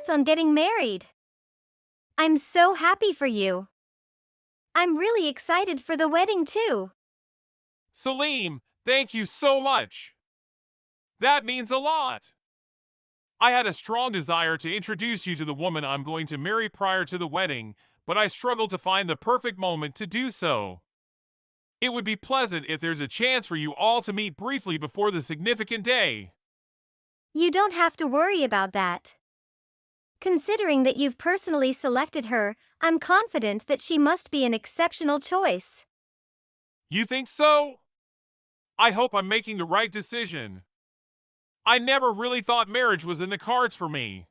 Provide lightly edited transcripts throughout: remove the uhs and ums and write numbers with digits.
congrats on getting married. I'm so happy for you. I'm really excited for the wedding too. Salim, thank you so much. That means a lot. I had a strong desire to introduce you to the woman I'm going to marry prior to the wedding, but I struggled to find the perfect moment to do so. It would be pleasant if there's a chance for you all to meet briefly before the significant day. You don't have to worry about that. Considering that you've personally selected her, I'm confident that she must be an exceptional choice. You think so? I hope I'm making the right decision. I never really thought marriage was in the cards for me.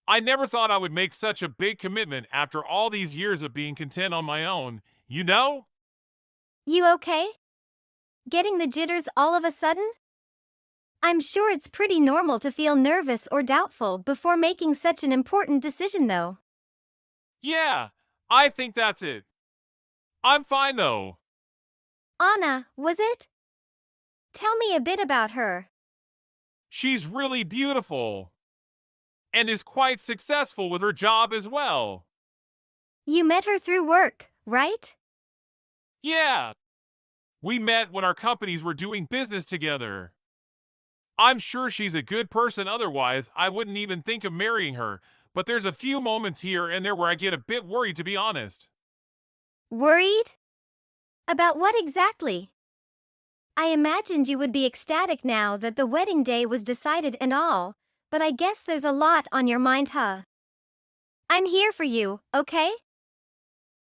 I never thought I would make such a big commitment after all these years of being content on my own, you know? You okay? Getting the jitters all of a sudden? I'm sure it's pretty normal to feel nervous or doubtful before making such an important decision, though. Yeah, I think that's it. I'm fine though. Anna, was it? Tell me a bit about her. She's really beautiful. And is quite successful with her job as well. You met her through work, right? Yeah, we met when our companies were doing business together. I'm sure she's a good person, otherwise I wouldn't even think of marrying her, but there's a few moments here and there where I get a bit worried, to be honest. Worried? About what exactly? I imagined you would be ecstatic now that the wedding day was decided and all, but I guess there's a lot on your mind, huh? I'm here for you, okay?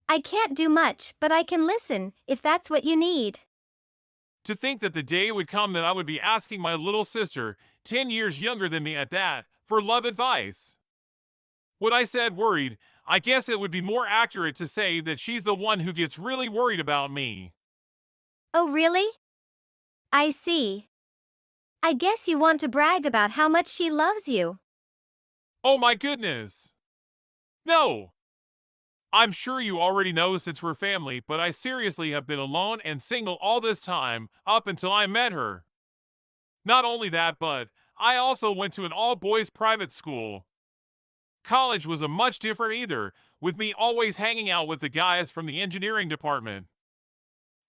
I can't do much, but I can listen, if that's what you need. To think that the day would come that I would be asking my little sister, 10 years younger than me at that, for love advice. When I said worried, I guess it would be more accurate to say that she's the one who gets really worried about me. Oh, really? I see. I guess you want to brag about how much she loves you. Oh my goodness. No! I'm sure you already know since we're family, but I seriously have been alone and single all this time, up until I met her. Not only that, but I also went to an all-boys private school. College was a much different either, with me always hanging out with the guys from the engineering department.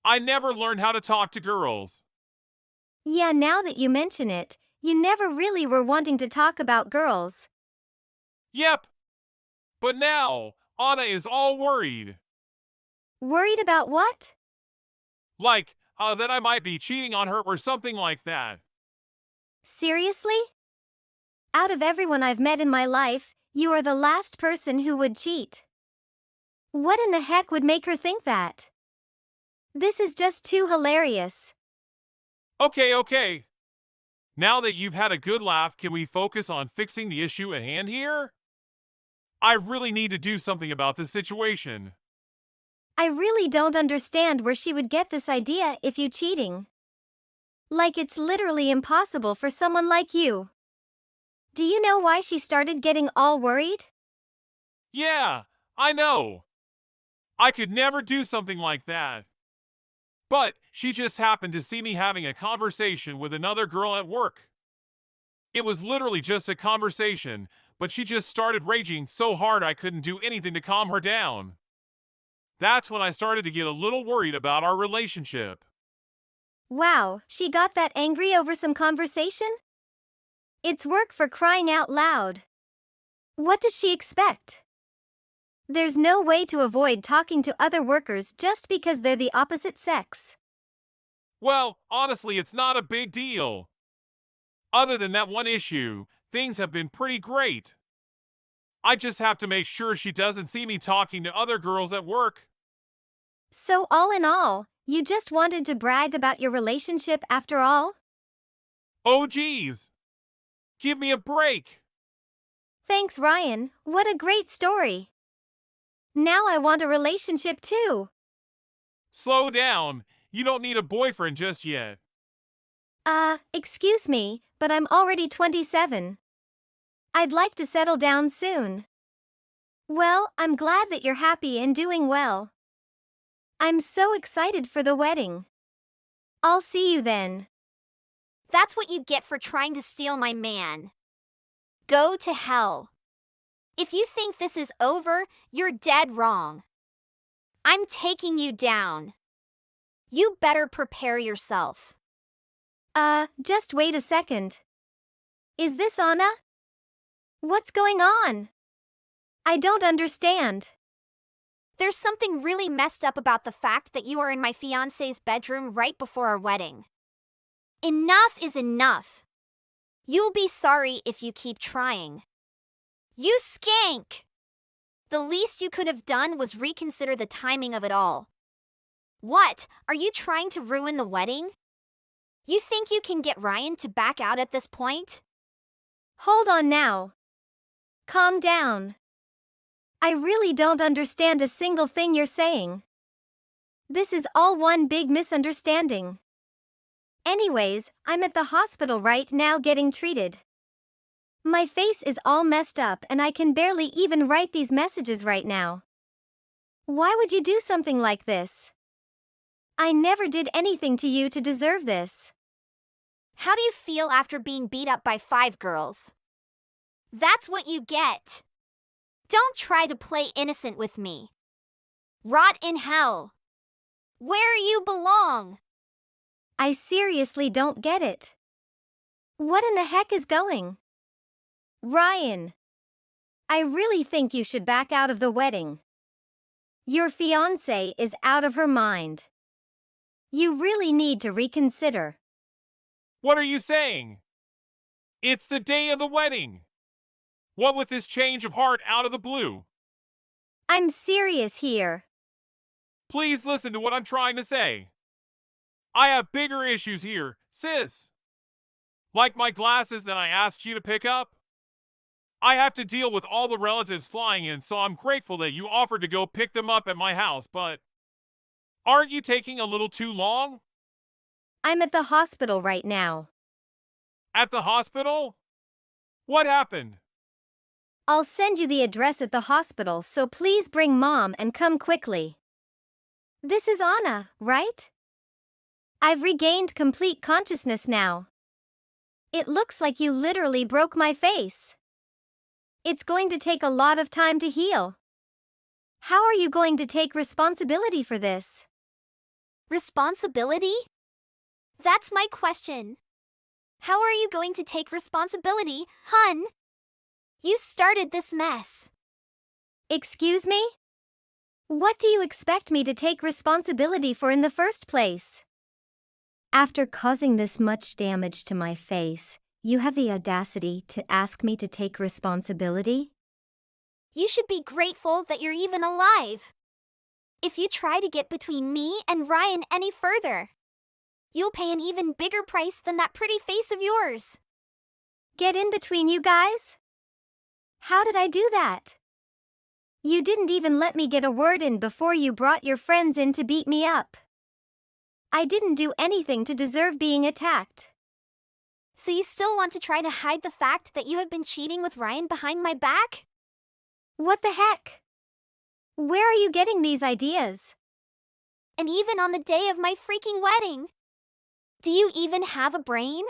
I never learned how to talk to girls. Yeah, now that you mention it, you never really were wanting to talk about girls. Yep. But now, Anna is all worried. Worried about what? Like, that I might be cheating on her or something like that. Seriously? Out of everyone I've met in my life, you are the last person who would cheat. What in the heck would make her think that? This is just too hilarious. Okay. Now that you've had a good laugh, can we focus on fixing the issue at hand here? I really need to do something about this situation. I really don't understand where she would get this idea if you cheating. Like it's literally impossible for someone like you. Do you know why she started getting all worried? Yeah, I know. I could never do something like that. But she just happened to see me having a conversation with another girl at work. It was literally just a conversation, but she just started raging so hard I couldn't do anything to calm her down. That's when I started to get a little worried about our relationship. Wow, she got that angry over some conversation? It's work, for crying out loud. What does she expect? There's no way to avoid talking to other workers just because they're the opposite sex. Well, honestly, it's not a big deal. Other than that one issue, things have been pretty great. I just have to make sure she doesn't see me talking to other girls at work. So all in all, you just wanted to brag about your relationship after all? Oh geez. Give me a break. Thanks, Ryan. What a great story. Now I want a relationship too. Slow down. You don't need a boyfriend just yet. Excuse me, but I'm already 27. I'd like to settle down soon. Well, I'm glad that you're happy and doing well. I'm so excited for the wedding. I'll see you then. That's what you get for trying to steal my man. Go to hell. If you think this is over, you're dead wrong. I'm taking you down. You better prepare yourself. Just wait a second. Is this Anna? What's going on? I don't understand. There's something really messed up about the fact that you are in my fiancé's bedroom right before our wedding. Enough is enough. You'll be sorry if you keep trying. You skank! The least you could have done was reconsider the timing of it all. What? Are you trying to ruin the wedding? You think you can get Ryan to back out at this point? Hold on now. Calm down. I really don't understand a single thing you're saying. This is all one big misunderstanding. Anyways, I'm at the hospital right now getting treated. My face is all messed up and I can barely even write these messages right now. Why would you do something like this? I never did anything to you to deserve this. How do you feel after being beat up by 5 girls? That's what you get. Don't try to play innocent with me. Rot in hell. Where you belong. I seriously don't get it. What in the heck is going? Ryan, I really think you should back out of the wedding. Your fiancée is out of her mind. You really need to reconsider. What are you saying? It's the day of the wedding. What with this change of heart out of the blue? I'm serious here. Please listen to what I'm trying to say. I have bigger issues here, sis. Like my glasses that I asked you to pick up. I have to deal with all the relatives flying in, so I'm grateful that you offered to go pick them up at my house, but aren't you taking a little too long? I'm at the hospital right now. At the hospital? What happened? I'll send you the address at the hospital, so please bring Mom and come quickly. This is Anna, right? I've regained complete consciousness now. It looks like you literally broke my face. It's going to take a lot of time to heal. How are you going to take responsibility for this? Responsibility? That's my question. How are you going to take responsibility, hun? You started this mess. Excuse me? What do you expect me to take responsibility for in the first place? After causing this much damage to my face, you have the audacity to ask me to take responsibility? You should be grateful that you're even alive. If you try to get between me and Ryan any further, you'll pay an even bigger price than that pretty face of yours. Get in between you guys? How did I do that? You didn't even let me get a word in before you brought your friends in to beat me up. I didn't do anything to deserve being attacked. So you still want to try to hide the fact that you have been cheating with Ryan behind my back? What the heck? Where are you getting these ideas? And even on the day of my freaking wedding? Do you even have a brain?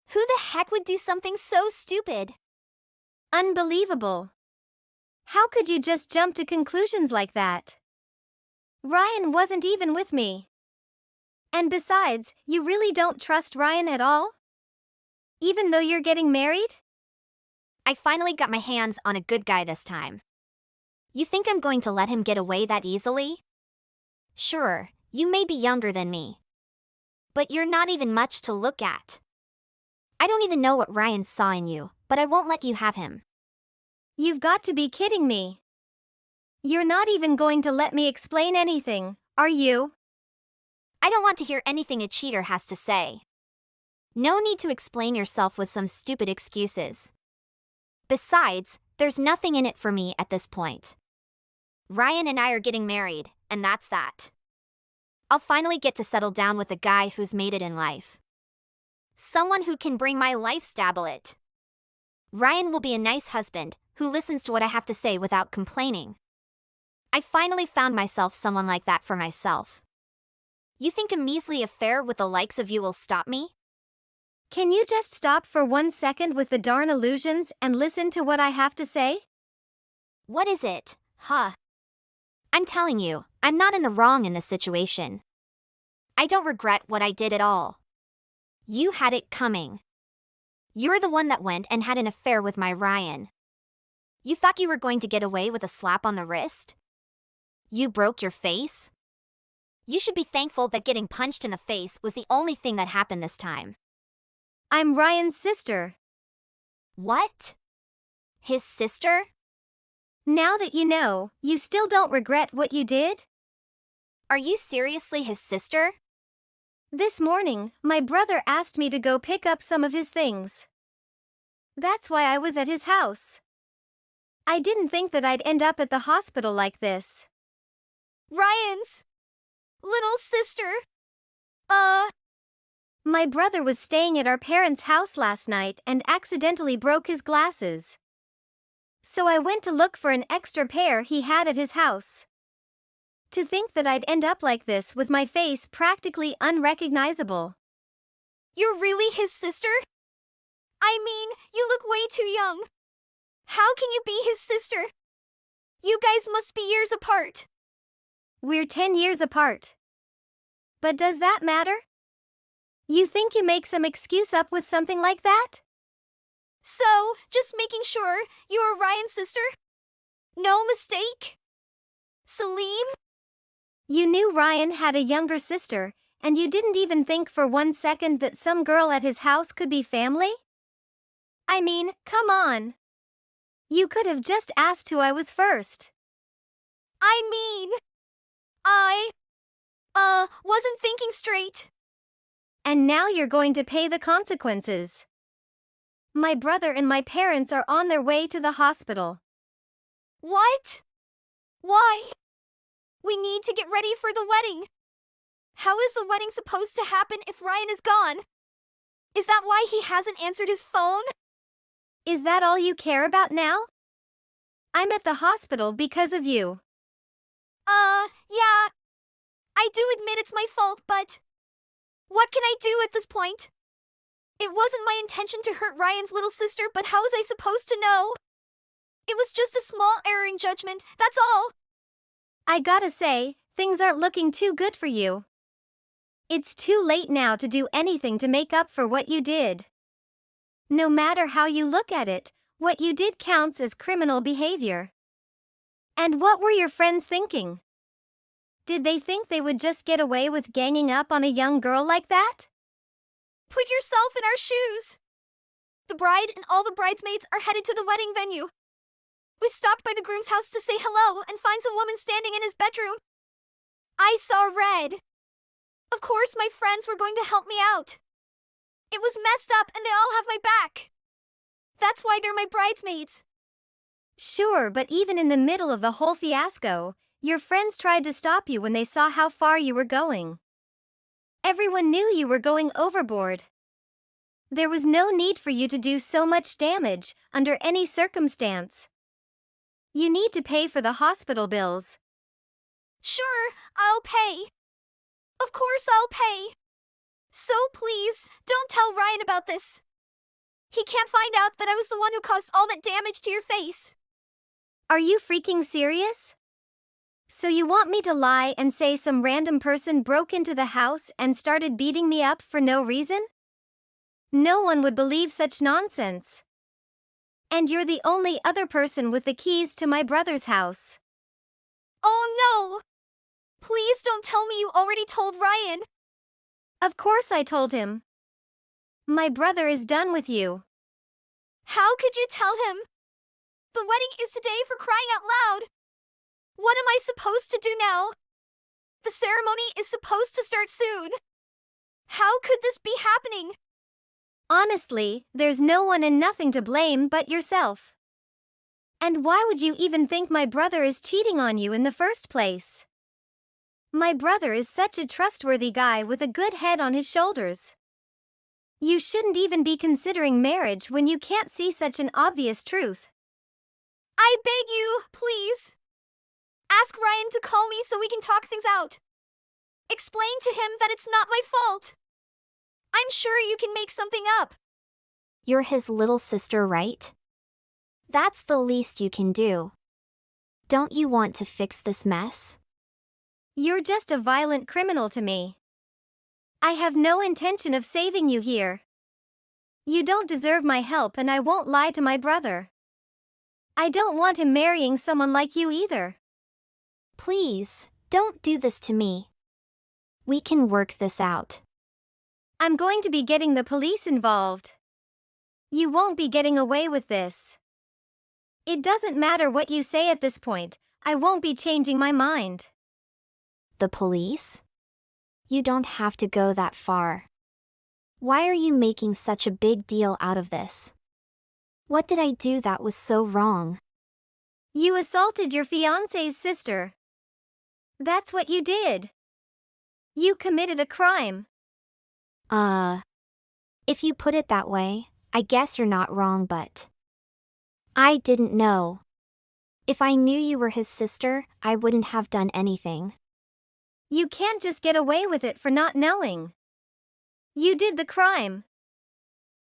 Who the heck would do something so stupid? Unbelievable. How could you just jump to conclusions like that? Ryan wasn't even with me. And besides, you really don't trust Ryan at all? Even though you're getting married? I finally got my hands on a good guy this time. You think I'm going to let him get away that easily? Sure, you may be younger than me. But you're not even much to look at. I don't even know what Ryan saw in you, but I won't let you have him. You've got to be kidding me. You're not even going to let me explain anything, are you? I don't want to hear anything a cheater has to say. No need to explain yourself with some stupid excuses. Besides, there's nothing in it for me at this point. Ryan and I are getting married, and that's that. I'll finally get to settle down with a guy who's made it in life. Someone who can bring my lifestyle it. Ryan will be a nice husband who listens to what I have to say without complaining. I finally found myself someone like that for myself. You think a measly affair with the likes of you will stop me? Can you just stop for 1 second with the darn illusions and listen to what I have to say? What is it, huh? I'm telling you, I'm not in the wrong in this situation. I don't regret what I did at all. You had it coming. You're the one that went and had an affair with my Ryan. You thought you were going to get away with a slap on the wrist? You broke your face? You should be thankful that getting punched in the face was the only thing that happened this time. I'm Ryan's sister. What? His sister? Now that you know, you still don't regret what you did? Are you seriously his sister? This morning, my brother asked me to go pick up some of his things. That's why I was at his house. I didn't think that I'd end up at the hospital like this. Ryan's little sister? My brother was staying at our parents' house last night and accidentally broke his glasses. So I went to look for an extra pair he had at his house. To think that I'd end up like this with my face practically unrecognizable. You're really his sister? I mean, you look way too young. How can you be his sister? You guys must be years apart. We're 10 years apart. But does that matter? You think you make some excuse up with something like that? So, just making sure you are Ryan's sister? No mistake? Salim? You knew Ryan had a younger sister, and you didn't even think for 1 second that some girl at his house could be family? I mean, come on. You could have just asked who I was first. I mean, wasn't thinking straight. And now you're going to pay the consequences. My brother and my parents are on their way to the hospital. What? Why? We need to get ready for the wedding. How is the wedding supposed to happen if Ryan is gone? Is that why he hasn't answered his phone? Is that all you care about now? I'm at the hospital because of you. Yeah. I do admit it's my fault, but what can I do at this point? It wasn't my intention to hurt Ryan's little sister, but how was I supposed to know? It was just a small error in judgment, that's all. I gotta say, things aren't looking too good for you. It's too late now to do anything to make up for what you did. No matter how you look at it, what you did counts as criminal behavior. And what were your friends thinking? Did they think they would just get away with ganging up on a young girl like that? Put yourself in our shoes. The bride and all the bridesmaids are headed to the wedding venue. We stopped by the groom's house to say hello and find some woman standing in his bedroom. I saw red. Of course, my friends were going to help me out. It was messed up and they all have my back. That's why they're my bridesmaids. Sure, but even in the middle of the whole fiasco, your friends tried to stop you when they saw how far you were going. Everyone knew you were going overboard. There was no need for you to do so much damage under any circumstance. You need to pay for the hospital bills. Sure, I'll pay. Of course I'll pay. So please, don't tell Ryan about this. He can't find out that I was the one who caused all that damage to your face. Are you freaking serious? So you want me to lie and say some random person broke into the house and started beating me up for no reason? No one would believe such nonsense. And you're the only other person with the keys to my brother's house. Oh no! Please don't tell me you already told Ryan. Of course I told him. My brother is done with you. How could you tell him? The wedding is today, for crying out loud. What am I supposed to do now? The ceremony is supposed to start soon. How could this be happening? Honestly, there's no one and nothing to blame but yourself. And why would you even think my brother is cheating on you in the first place? My brother is such a trustworthy guy with a good head on his shoulders. You shouldn't even be considering marriage when you can't see such an obvious truth. I beg you, please. Ask Ryan to call me so we can talk things out. Explain to him that it's not my fault. I'm sure you can make something up. You're his little sister, right? That's the least you can do. Don't you want to fix this mess? You're just a violent criminal to me. I have no intention of saving you here. You don't deserve my help, and I won't lie to my brother. I don't want him marrying someone like you either. Please, don't do this to me. We can work this out. I'm going to be getting the police involved. You won't be getting away with this. It doesn't matter what you say at this point, I won't be changing my mind. The police? You don't have to go that far. Why are you making such a big deal out of this? What did I do that was so wrong? You assaulted your fiancée's sister. That's what you did. You committed a crime. If you put it that way, I guess you're not wrong, but I didn't know. If I knew you were his sister, I wouldn't have done anything. You can't just get away with it for not knowing. You did the crime.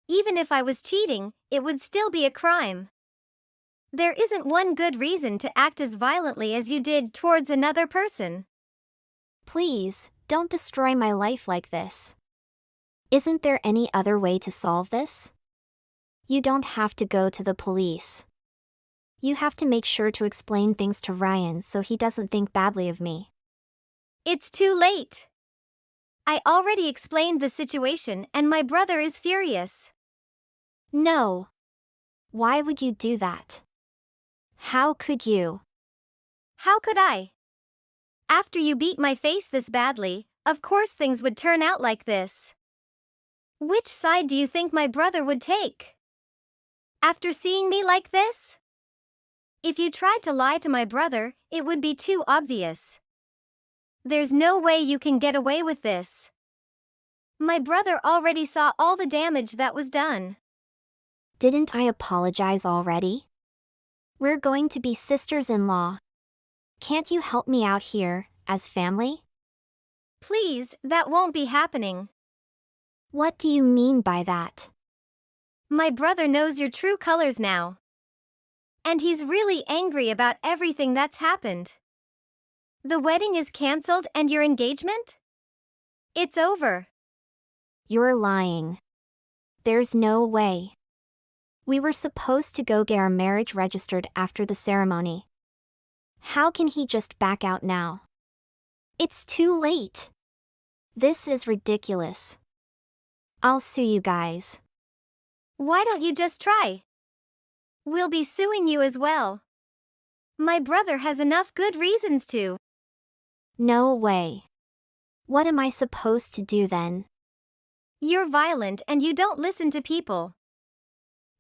Even if I was cheating, it would still be a crime. There isn't one good reason to act as violently as you did towards another person. Please, don't destroy my life like this. Isn't there any other way to solve this? You don't have to go to the police. You have to make sure to explain things to Ryan so he doesn't think badly of me. It's too late. I already explained the situation and my brother is furious. No. Why would you do that? How could you? How could I? After you beat my face this badly, of course things would turn out like this. Which side do you think my brother would take? After seeing me like this? If you tried to lie to my brother, it would be too obvious. There's no way you can get away with this. My brother already saw all the damage that was done. Didn't I apologize already? We're going to be sisters-in-law. Can't you help me out here, as family? Please, that won't be happening. What do you mean by that? My brother knows your true colors now. And he's really angry about everything that's happened. The wedding is cancelled and your engagement? It's over. You're lying. There's no way. We were supposed to go get our marriage registered after the ceremony. How can he just back out now? It's too late. This is ridiculous. I'll sue you guys. Why don't you just try? We'll be suing you as well. My brother has enough good reasons to. No way. What am I supposed to do then? You're violent and you don't listen to people.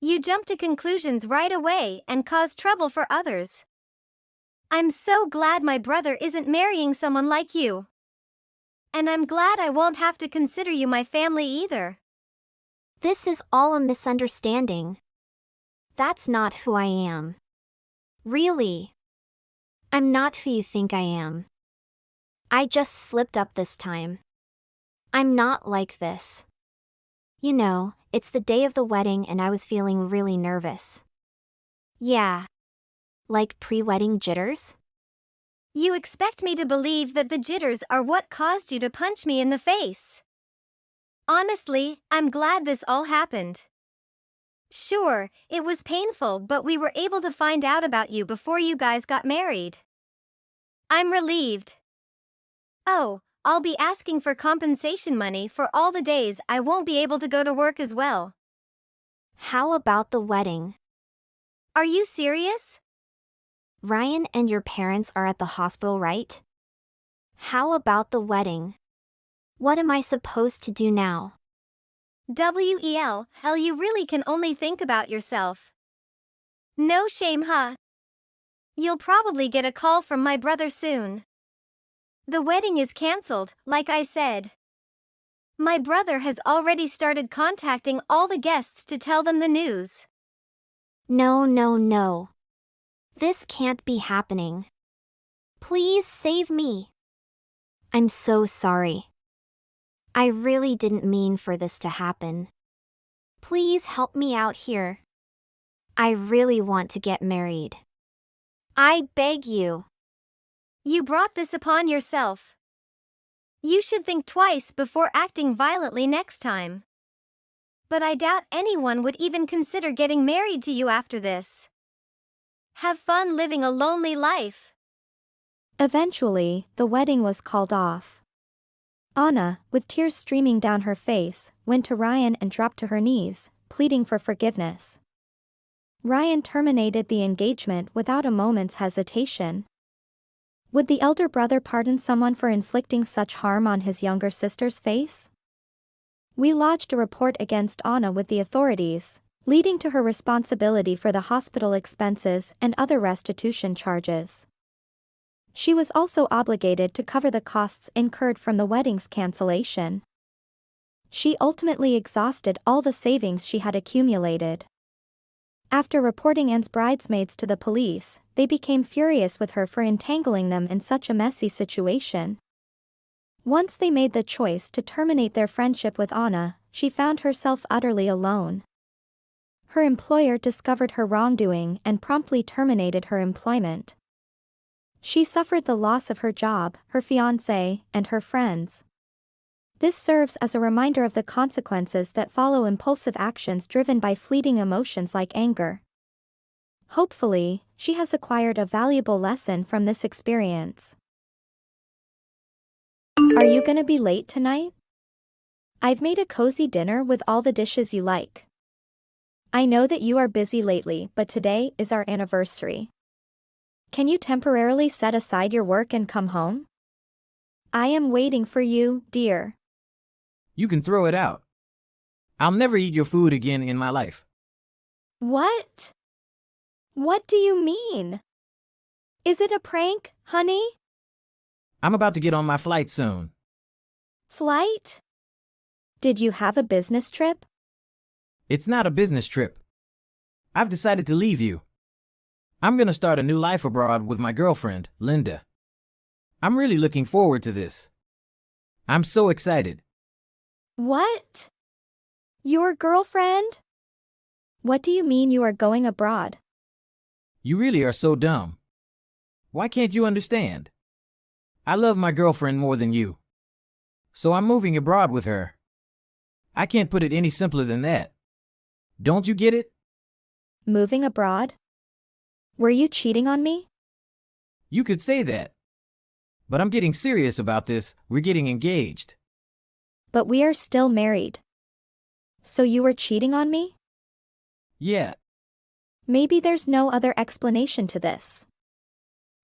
You jump to conclusions right away and cause trouble for others. I'm so glad my brother isn't marrying someone like you. And I'm glad I won't have to consider you my family either. This is all a misunderstanding. That's not who I am. Really. I'm not who you think I am. I just slipped up this time. I'm not like this. You know, it's the day of the wedding and I was feeling really nervous. Yeah. Like pre-wedding jitters? You expect me to believe that the jitters are what caused you to punch me in the face. Honestly, I'm glad this all happened. Sure, it was painful, but we were able to find out about you before you guys got married. I'm relieved. Oh, I'll be asking for compensation money for all the days I won't be able to go to work as well. How about the wedding? Are you serious? Ryan and your parents are at the hospital, right? How about the wedding? What am I supposed to do now? Hell, you really can only think about yourself. No shame, huh? You'll probably get a call from my brother soon. The wedding is cancelled, like I said. My brother has already started contacting all the guests to tell them the news. No. This can't be happening. Please save me. I'm so sorry. I really didn't mean for this to happen. Please help me out here. I really want to get married. I beg you. You brought this upon yourself. You should think twice before acting violently next time. But I doubt anyone would even consider getting married to you after this. Have fun living a lonely life. Eventually, the wedding was called off. Anna, with tears streaming down her face, went to Ryan and dropped to her knees, pleading for forgiveness. Ryan terminated the engagement without a moment's hesitation. Would the elder brother pardon someone for inflicting such harm on his younger sister's face? We lodged a report against Anna with the authorities, leading to her responsibility for the hospital expenses and other restitution charges. She was also obligated to cover the costs incurred from the wedding's cancellation. She ultimately exhausted all the savings she had accumulated. After reporting Anne's bridesmaids to the police, they became furious with her for entangling them in such a messy situation. Once they made the choice to terminate their friendship with Anna, she found herself utterly alone. Her employer discovered her wrongdoing and promptly terminated her employment. She suffered the loss of her job, her fiancé, and her friends. This serves as a reminder of the consequences that follow impulsive actions driven by fleeting emotions like anger. Hopefully, she has acquired a valuable lesson from this experience. Are you gonna be late tonight? I've made a cozy dinner with all the dishes you like. I know that you are busy lately, but today is our anniversary. Can you temporarily set aside your work and come home? I am waiting for you, dear. You can throw it out. I'll never eat your food again in my life. What? What do you mean? Is it a prank, honey? I'm about to get on my flight soon. Flight? Did you have a business trip? It's not a business trip. I've decided to leave you. I'm gonna start a new life abroad with my girlfriend, Linda. I'm really looking forward to this. I'm so excited. What? Your girlfriend? What do you mean you are going abroad? You really are so dumb. Why can't you understand? I love my girlfriend more than you. So I'm moving abroad with her. I can't put it any simpler than that. Don't you get it? Moving abroad? Were you cheating on me? You could say that. But I'm getting serious about this. We're getting engaged. But we are still married. So you were cheating on me? Yeah. Maybe there's no other explanation to this.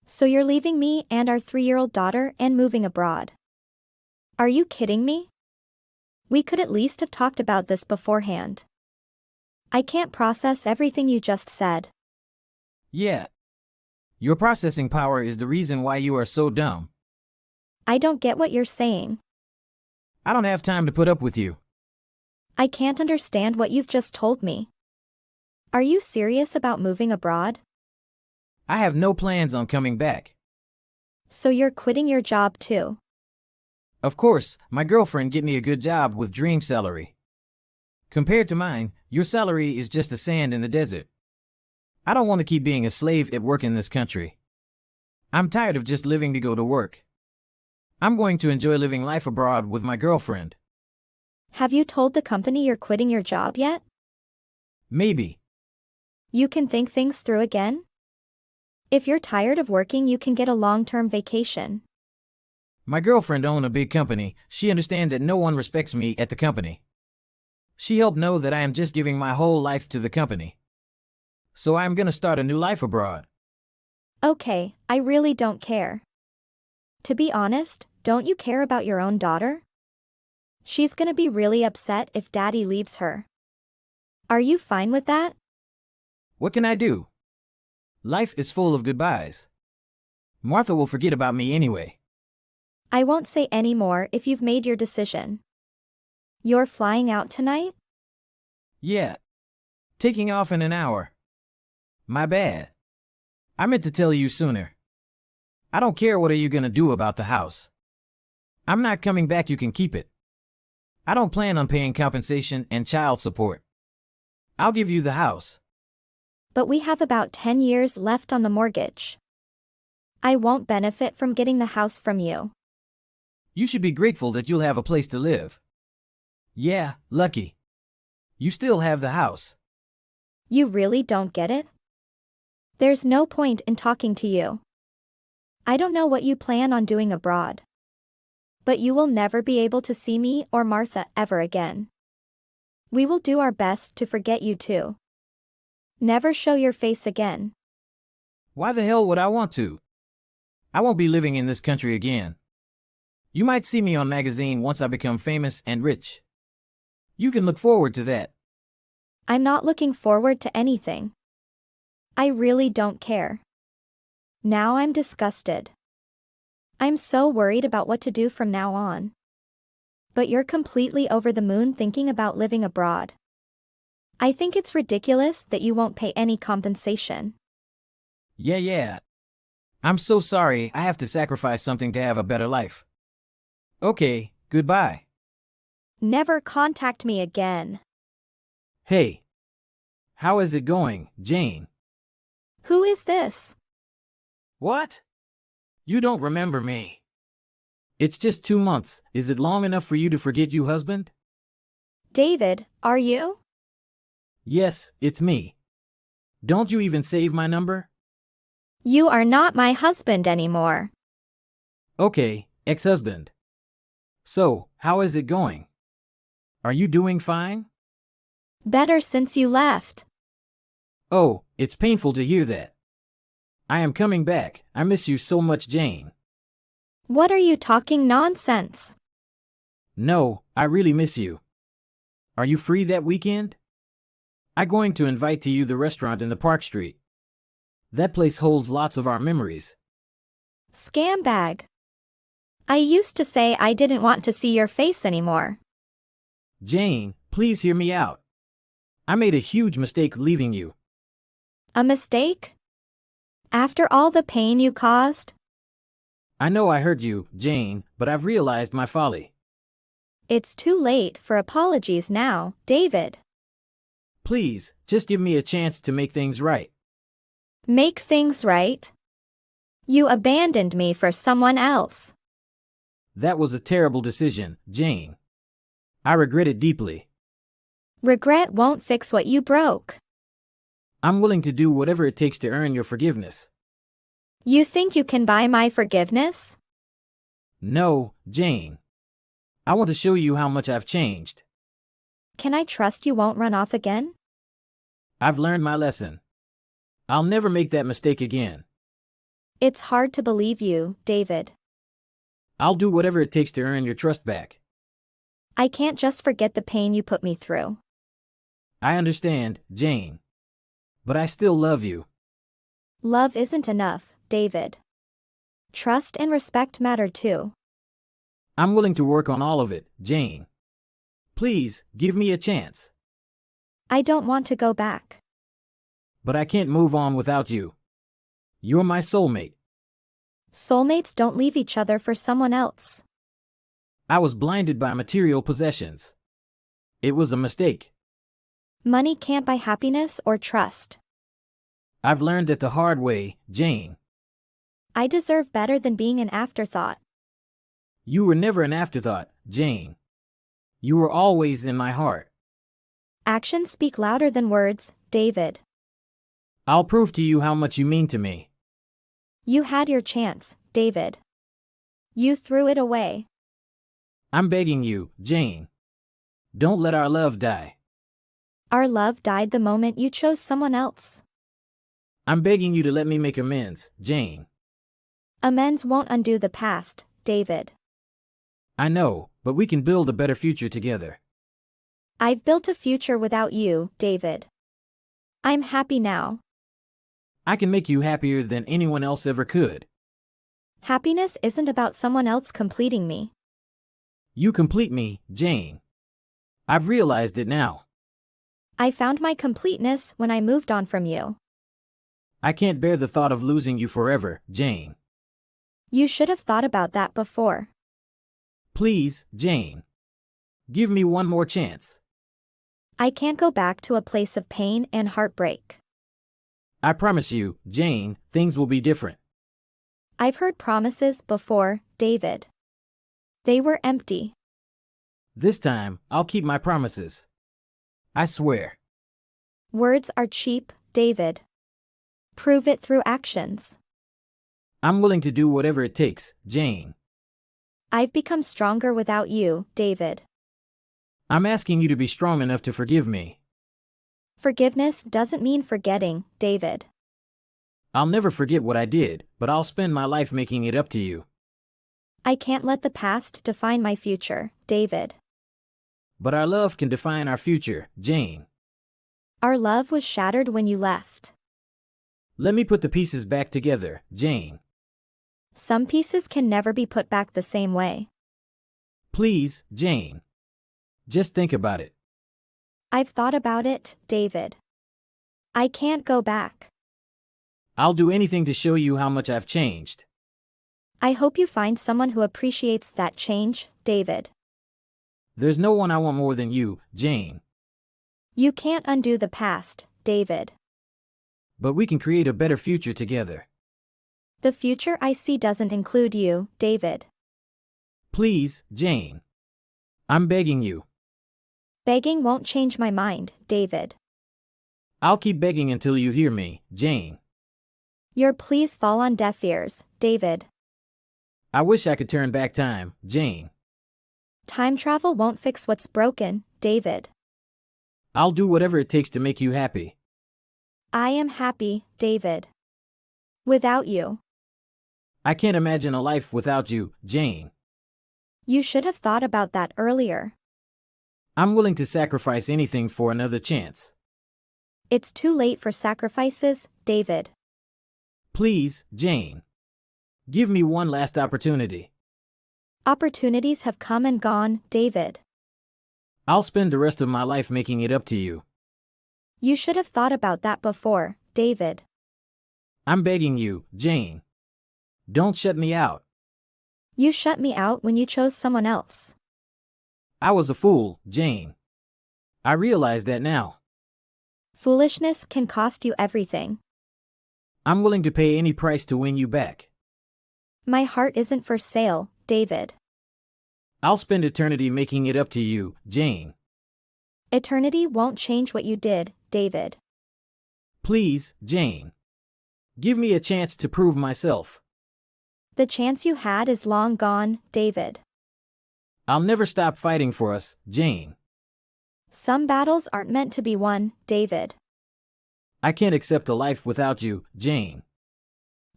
So you're leaving me and our 3-year-old daughter and moving abroad. Are you kidding me? We could at least have talked about this beforehand. I can't process everything you just said. Yeah. Your processing power is the reason why you are so dumb. I don't get what you're saying. I don't have time to put up with you. I can't understand what you've just told me. Are you serious about moving abroad? I have no plans on coming back. So you're quitting your job too? Of course, my girlfriend get me a good job with dream salary. Compared to mine, your salary is just a sand in the desert. I don't want to keep being a slave at work in this country. I'm tired of just living to go to work. I'm going to enjoy living life abroad with my girlfriend. Have you told the company you're quitting your job yet? Maybe. You can think things through again? If you're tired of working, you can get a long-term vacation. My girlfriend owns a big company. She understands that no one respects me at the company. She helped know that I am just giving my whole life to the company. So I'm gonna start a new life abroad. Okay, I really don't care. To be honest, don't you care about your own daughter? She's gonna be really upset if Daddy leaves her. Are you fine with that? What can I do? Life is full of goodbyes. Martha will forget about me anyway. I won't say any more if you've made your decision. You're flying out tonight? Yeah. Taking off in an hour. My bad. I meant to tell you sooner. I don't care what are you gonna do about the house. I'm not coming back, you can keep it. I don't plan on paying compensation and child support. I'll give you the house. But we have about 10 years left on the mortgage. I won't benefit from getting the house from you. You should be grateful that you'll have a place to live. Yeah, lucky. You still have the house. You really don't get it? There's no point in talking to you. I don't know what you plan on doing abroad. But you will never be able to see me or Martha ever again. We will do our best to forget you too. Never show your face again. Why the hell would I want to? I won't be living in this country again. You might see me on magazine once I become famous and rich. You can look forward to that. I'm not looking forward to anything. I really don't care. Now I'm disgusted. I'm so worried about what to do from now on. But you're completely over the moon thinking about living abroad. I think it's ridiculous that you won't pay any compensation. Yeah. I'm so sorry I have to sacrifice something to have a better life. Okay, goodbye. Never contact me again. Hey. How is it going, Jane? Who is this? What? You don't remember me. It's just 2 months. Is it long enough for you to forget you, husband? David, are you? Yes, it's me. Don't you even save my number? You are not my husband anymore. Okay, ex-husband. So, how is it going? Are you doing fine? Better since you left. Oh, it's painful to hear that. I am coming back. I miss you so much, Jane. What are you talking nonsense? No, I really miss you. Are you free that weekend? I'm going to invite to you the restaurant in the Park Street. That place holds lots of our memories. Scambag. I used to say I didn't want to see your face anymore. Jane, please hear me out. I made a huge mistake leaving you. A mistake? After all the pain you caused? I know I hurt you, Jane, but I've realized my folly. It's too late for apologies now, David. Please, just give me a chance to make things right. Make things right? You abandoned me for someone else. That was a terrible decision, Jane. I regret it deeply. Regret won't fix what you broke. I'm willing to do whatever it takes to earn your forgiveness. You think you can buy my forgiveness? No, Jane. I want to show you how much I've changed. Can I trust you won't run off again? I've learned my lesson. I'll never make that mistake again. It's hard to believe you, David. I'll do whatever it takes to earn your trust back. I can't just forget the pain you put me through. I understand, Jane. But I still love you. Love isn't enough, David. Trust and respect matter too. I'm willing to work on all of it, Jane. Please, give me a chance. I don't want to go back. But I can't move on without you. You're my soulmate. Soulmates don't leave each other for someone else. I was blinded by material possessions. It was a mistake. Money can't buy happiness or trust. I've learned that the hard way, Jane. I deserve better than being an afterthought. You were never an afterthought, Jane. You were always in my heart. Actions speak louder than words, David. I'll prove to you how much you mean to me. You had your chance, David. You threw it away. I'm begging you, Jane. Don't let our love die. Our love died the moment you chose someone else. I'm begging you to let me make amends, Jane. Amends won't undo the past, David. I know, but we can build a better future together. I've built a future without you, David. I'm happy now. I can make you happier than anyone else ever could. Happiness isn't about someone else completing me. You complete me, Jane. I've realized it now. I found my completeness when I moved on from you. I can't bear the thought of losing you forever, Jane. You should have thought about that before. Please, Jane. Give me one more chance. I can't go back to a place of pain and heartbreak. I promise you, Jane, things will be different. I've heard promises before, David. They were empty. This time, I'll keep my promises. I swear. Words are cheap, David. Prove it through actions. I'm willing to do whatever it takes, Jane. I've become stronger without you, David. I'm asking you to be strong enough to forgive me. Forgiveness doesn't mean forgetting, David. I'll never forget what I did, but I'll spend my life making it up to you. I can't let the past define my future, David. But our love can define our future, Jane. Our love was shattered when you left. Let me put the pieces back together, Jane. Some pieces can never be put back the same way. Please, Jane. Just think about it. I've thought about it, David. I can't go back. I'll do anything to show you how much I've changed. I hope you find someone who appreciates that change, David. There's no one I want more than you, Jane. You can't undo the past, David. But we can create a better future together. The future I see doesn't include you, David. Please, Jane. I'm begging you. Begging won't change my mind, David. I'll keep begging until you hear me, Jane. Your pleas fall on deaf ears, David. I wish I could turn back time, Jane. Time travel won't fix what's broken, David. I'll do whatever it takes to make you happy. I am happy, David. Without you. I can't imagine a life without you, Jane. You should have thought about that earlier. I'm willing to sacrifice anything for another chance. It's too late for sacrifices, David. Please, Jane. Give me one last opportunity. Opportunities have come and gone, David. I'll spend the rest of my life making it up to you. You should have thought about that before, David. I'm begging you, Jane. Don't shut me out. You shut me out when you chose someone else. I was a fool, Jane. I realize that now. Foolishness can cost you everything. I'm willing to pay any price to win you back. My heart isn't for sale, David. I'll spend eternity making it up to you, Jane. Eternity won't change what you did, David. Please, Jane. Give me a chance to prove myself. The chance you had is long gone, David. I'll never stop fighting for us, Jane. Some battles aren't meant to be won, David. I can't accept a life without you, Jane.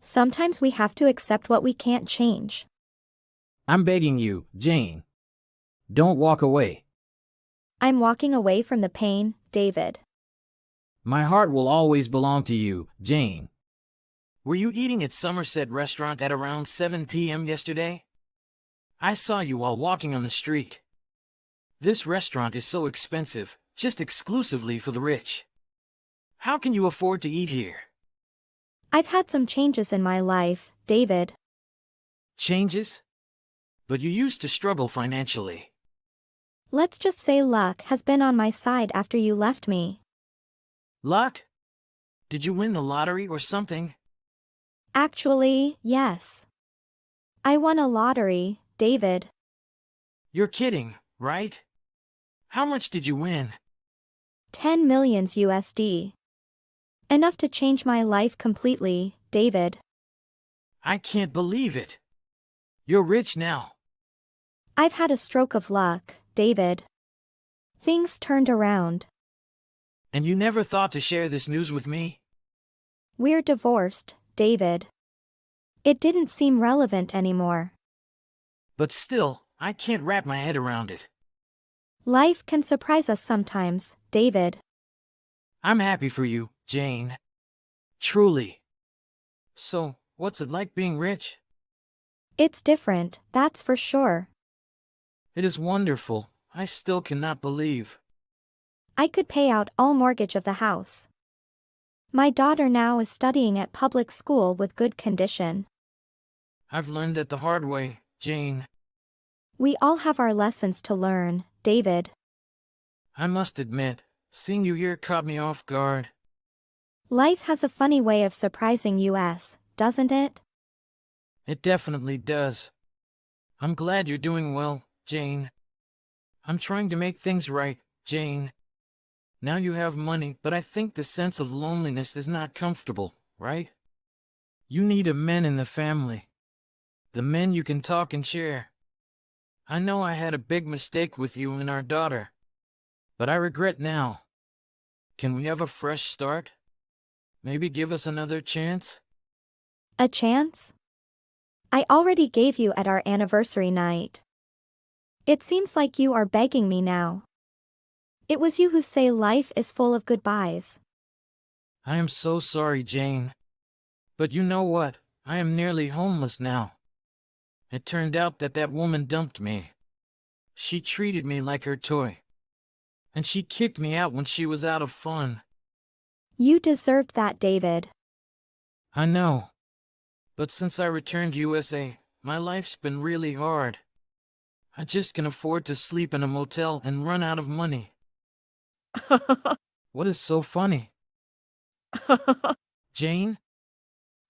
Sometimes we have to accept what we can't change. I'm begging you, Jane. Don't walk away. I'm walking away from the pain, David. My heart will always belong to you, Jane. Were you eating at Somerset Restaurant at around 7 p.m. yesterday? I saw you while walking on the street. This restaurant is so expensive, just exclusively for the rich. How can you afford to eat here? I've had some changes in my life, David. Changes? But you used to struggle financially. Let's just say luck has been on my side after you left me. Luck? Did you win the lottery or something? Actually, yes. I won a lottery, David. You're kidding, right? How much did you win? 10 millions USD. Enough to change my life completely, David. I can't believe it. You're rich now. I've had a stroke of luck, David. Things turned around. And you never thought to share this news with me? We're divorced, David. It didn't seem relevant anymore. But still, I can't wrap my head around it. Life can surprise us sometimes, David. I'm happy for you, Jane. Truly. So, what's it like being rich? It's different, that's for sure. It is wonderful. I still cannot believe. I could pay out all mortgage of the house. My daughter now is studying at public school with good condition. I've learned that the hard way, Jane. We all have our lessons to learn, David. I must admit, seeing you here caught me off guard. Life has a funny way of surprising us, doesn't it? It definitely does. I'm glad you're doing well, Jane. I'm trying to make things right, Jane. Now you have money, but I think the sense of loneliness is not comfortable, right? You need a man in the family. The men you can talk and share. I know I had a big mistake with you and our daughter, but I regret now. Can we have a fresh start? Maybe give us another chance? A chance? I already gave you at our anniversary night. It seems like you are begging me now. It was you who say life is full of goodbyes. I am so sorry, Jane. But you know what? I am nearly homeless now. It turned out that that woman dumped me. She treated me like her toy. And she kicked me out when she was out of fun. You deserved that, David. I know. But since I returned to USA, my life's been really hard. I just can afford to sleep in a motel and run out of money. What is so funny? Jane?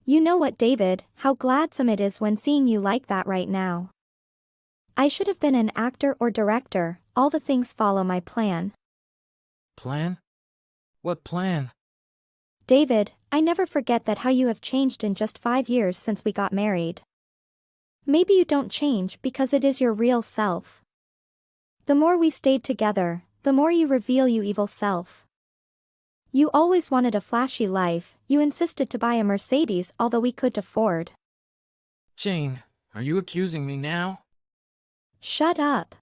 You know what, David, how gladsome it is when seeing you like that right now. I should have been an actor or director, all the things follow my plan. Plan? What plan? David, I never forget that how you have changed in just 5 years since we got married. Maybe you don't change because it is your real self. The more we stayed together, the more you reveal your evil self. You always wanted a flashy life, you insisted to buy a Mercedes although we could afford. Jane, are you accusing me now? Shut up.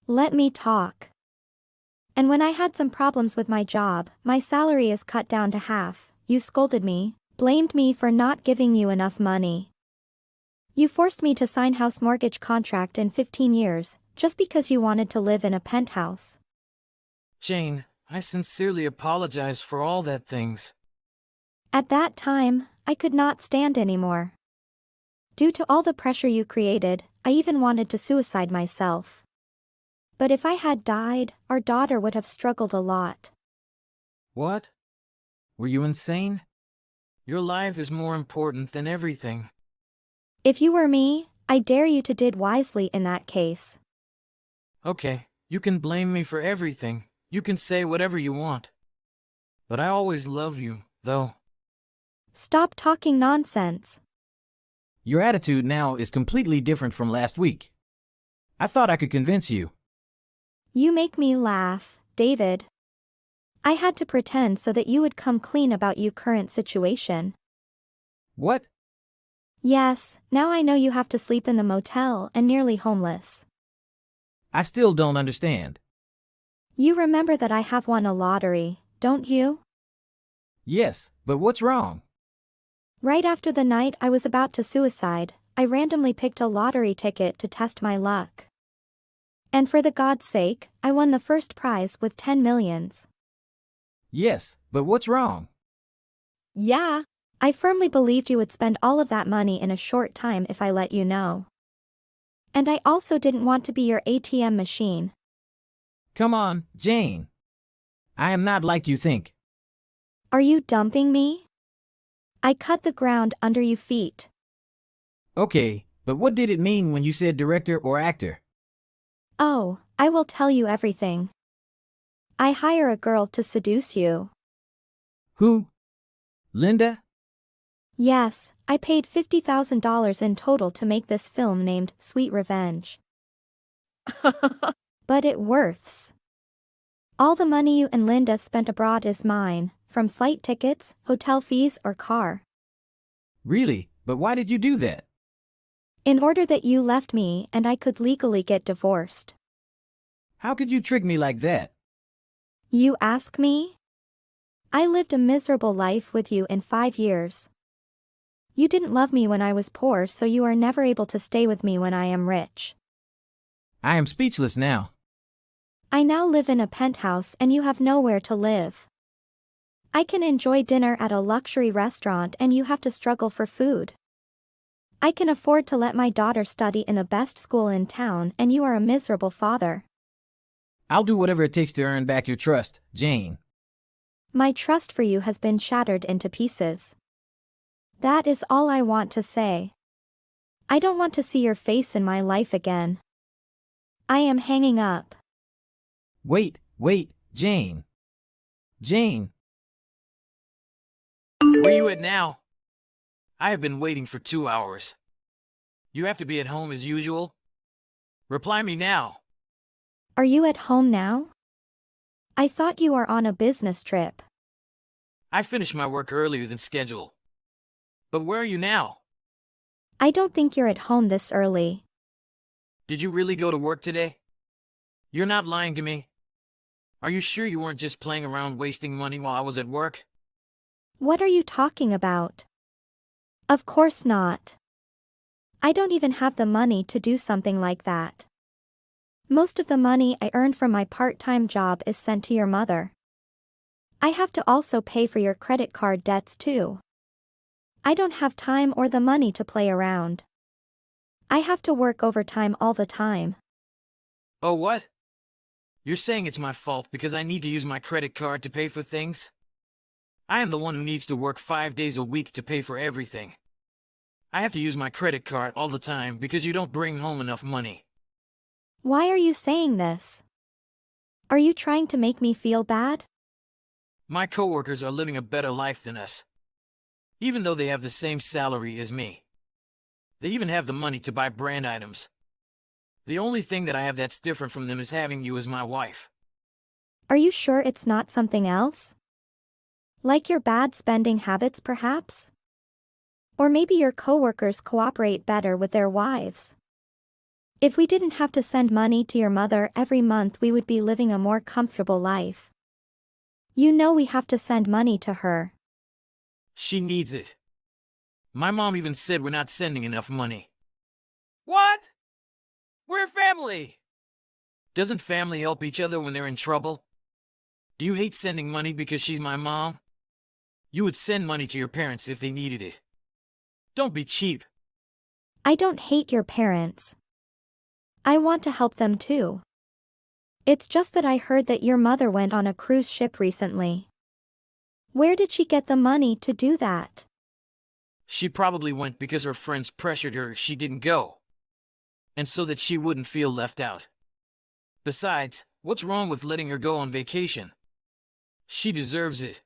Let me talk. And when I had some problems with my job, my salary is cut down to half, you scolded me, blamed me for not giving you enough money. You forced me to sign house mortgage contract in 15 years, just because you wanted to live in a penthouse. Jane, I sincerely apologize for all that things. At that time, I could not stand anymore. Due to all the pressure you created, I even wanted to suicide myself. But if I had died, our daughter would have struggled a lot. What? Were you insane? Your life is more important than everything. If you were me, I dare you to did wisely in that case. Okay, you can blame me for everything. You can say whatever you want. But I always love you, though. Stop talking nonsense. Your attitude now is completely different from last week. I thought I could convince you. You make me laugh, David. I had to pretend so that you would come clean about your current situation. What? Yes, now I know you have to sleep in the motel and nearly homeless. I still don't understand. You remember that I have won a lottery, don't you? Yes, but what's wrong? Right after the night I was about to suicide, I randomly picked a lottery ticket to test my luck. And for the God's sake, I won the first prize with 10 millions. Yes, but what's wrong? Yeah. I firmly believed you would spend all of that money in a short time if I let you know. And I also didn't want to be your ATM machine. Come on, Jane. I am not like you think. Are you dumping me? I cut the ground under your feet. Okay, but what did it mean when you said director or actor? Oh, I will tell you everything. I hire a girl to seduce you. Who? Linda? Yes, I paid $50,000 in total to make this film named Sweet Revenge. But it worths. All the money you and Linda spent abroad is mine, from flight tickets, hotel fees or car. Really? But why did you do that? In order that you left me and I could legally get divorced. How could you trick me like that? You ask me? I lived a miserable life with you in 5 years. You didn't love me when I was poor, so you are never able to stay with me when I am rich. I am speechless now. I now live in a penthouse and you have nowhere to live. I can enjoy dinner at a luxury restaurant and you have to struggle for food. I can afford to let my daughter study in the best school in town and you are a miserable father. I'll do whatever it takes to earn back your trust, Jane. My trust for you has been shattered into pieces. That is all I want to say. I don't want to see your face in my life again. I am hanging up. Wait, Jane. Jane. Where you at now? I have been waiting for 2 hours. You have to be at home as usual? Reply me now. Are you at home now? I thought you were on a business trip. I finished my work earlier than scheduled. But where are you now? I don't think you're at home this early. Did you really go to work today? You're not lying to me. Are you sure you weren't just playing around wasting money while I was at work? What are you talking about? Of course not. I don't even have the money to do something like that. Most of the money I earned from my part-time job is sent to your mother. I have to also pay for your credit card debts too. I don't have time or the money to play around. I have to work overtime all the time. Oh, what? You're saying it's my fault because I need to use my credit card to pay for things? I am the one who needs to work 5 days a week to pay for everything. I have to use my credit card all the time because you don't bring home enough money. Why are you saying this? Are you trying to make me feel bad? My coworkers are living a better life than us. Even though they have the same salary as me. They even have the money to buy brand items. The only thing that I have that's different from them is having you as my wife. Are you sure it's not something else? Like your bad spending habits, perhaps? Or maybe your coworkers cooperate better with their wives. If we didn't have to send money to your mother every month, we would be living a more comfortable life. You know we have to send money to her. She needs it. My mom even said we're not sending enough money. What? We're family! Doesn't family help each other when they're in trouble? Do you hate sending money because she's my mom? You would send money to your parents if they needed it. Don't be cheap. I don't hate your parents. I want to help them too. It's just that I heard that your mother went on a cruise ship recently. Where did she get the money to do that? She probably went because her friends pressured her she didn't go. And so that she wouldn't feel left out. Besides, what's wrong with letting her go on vacation? She deserves it.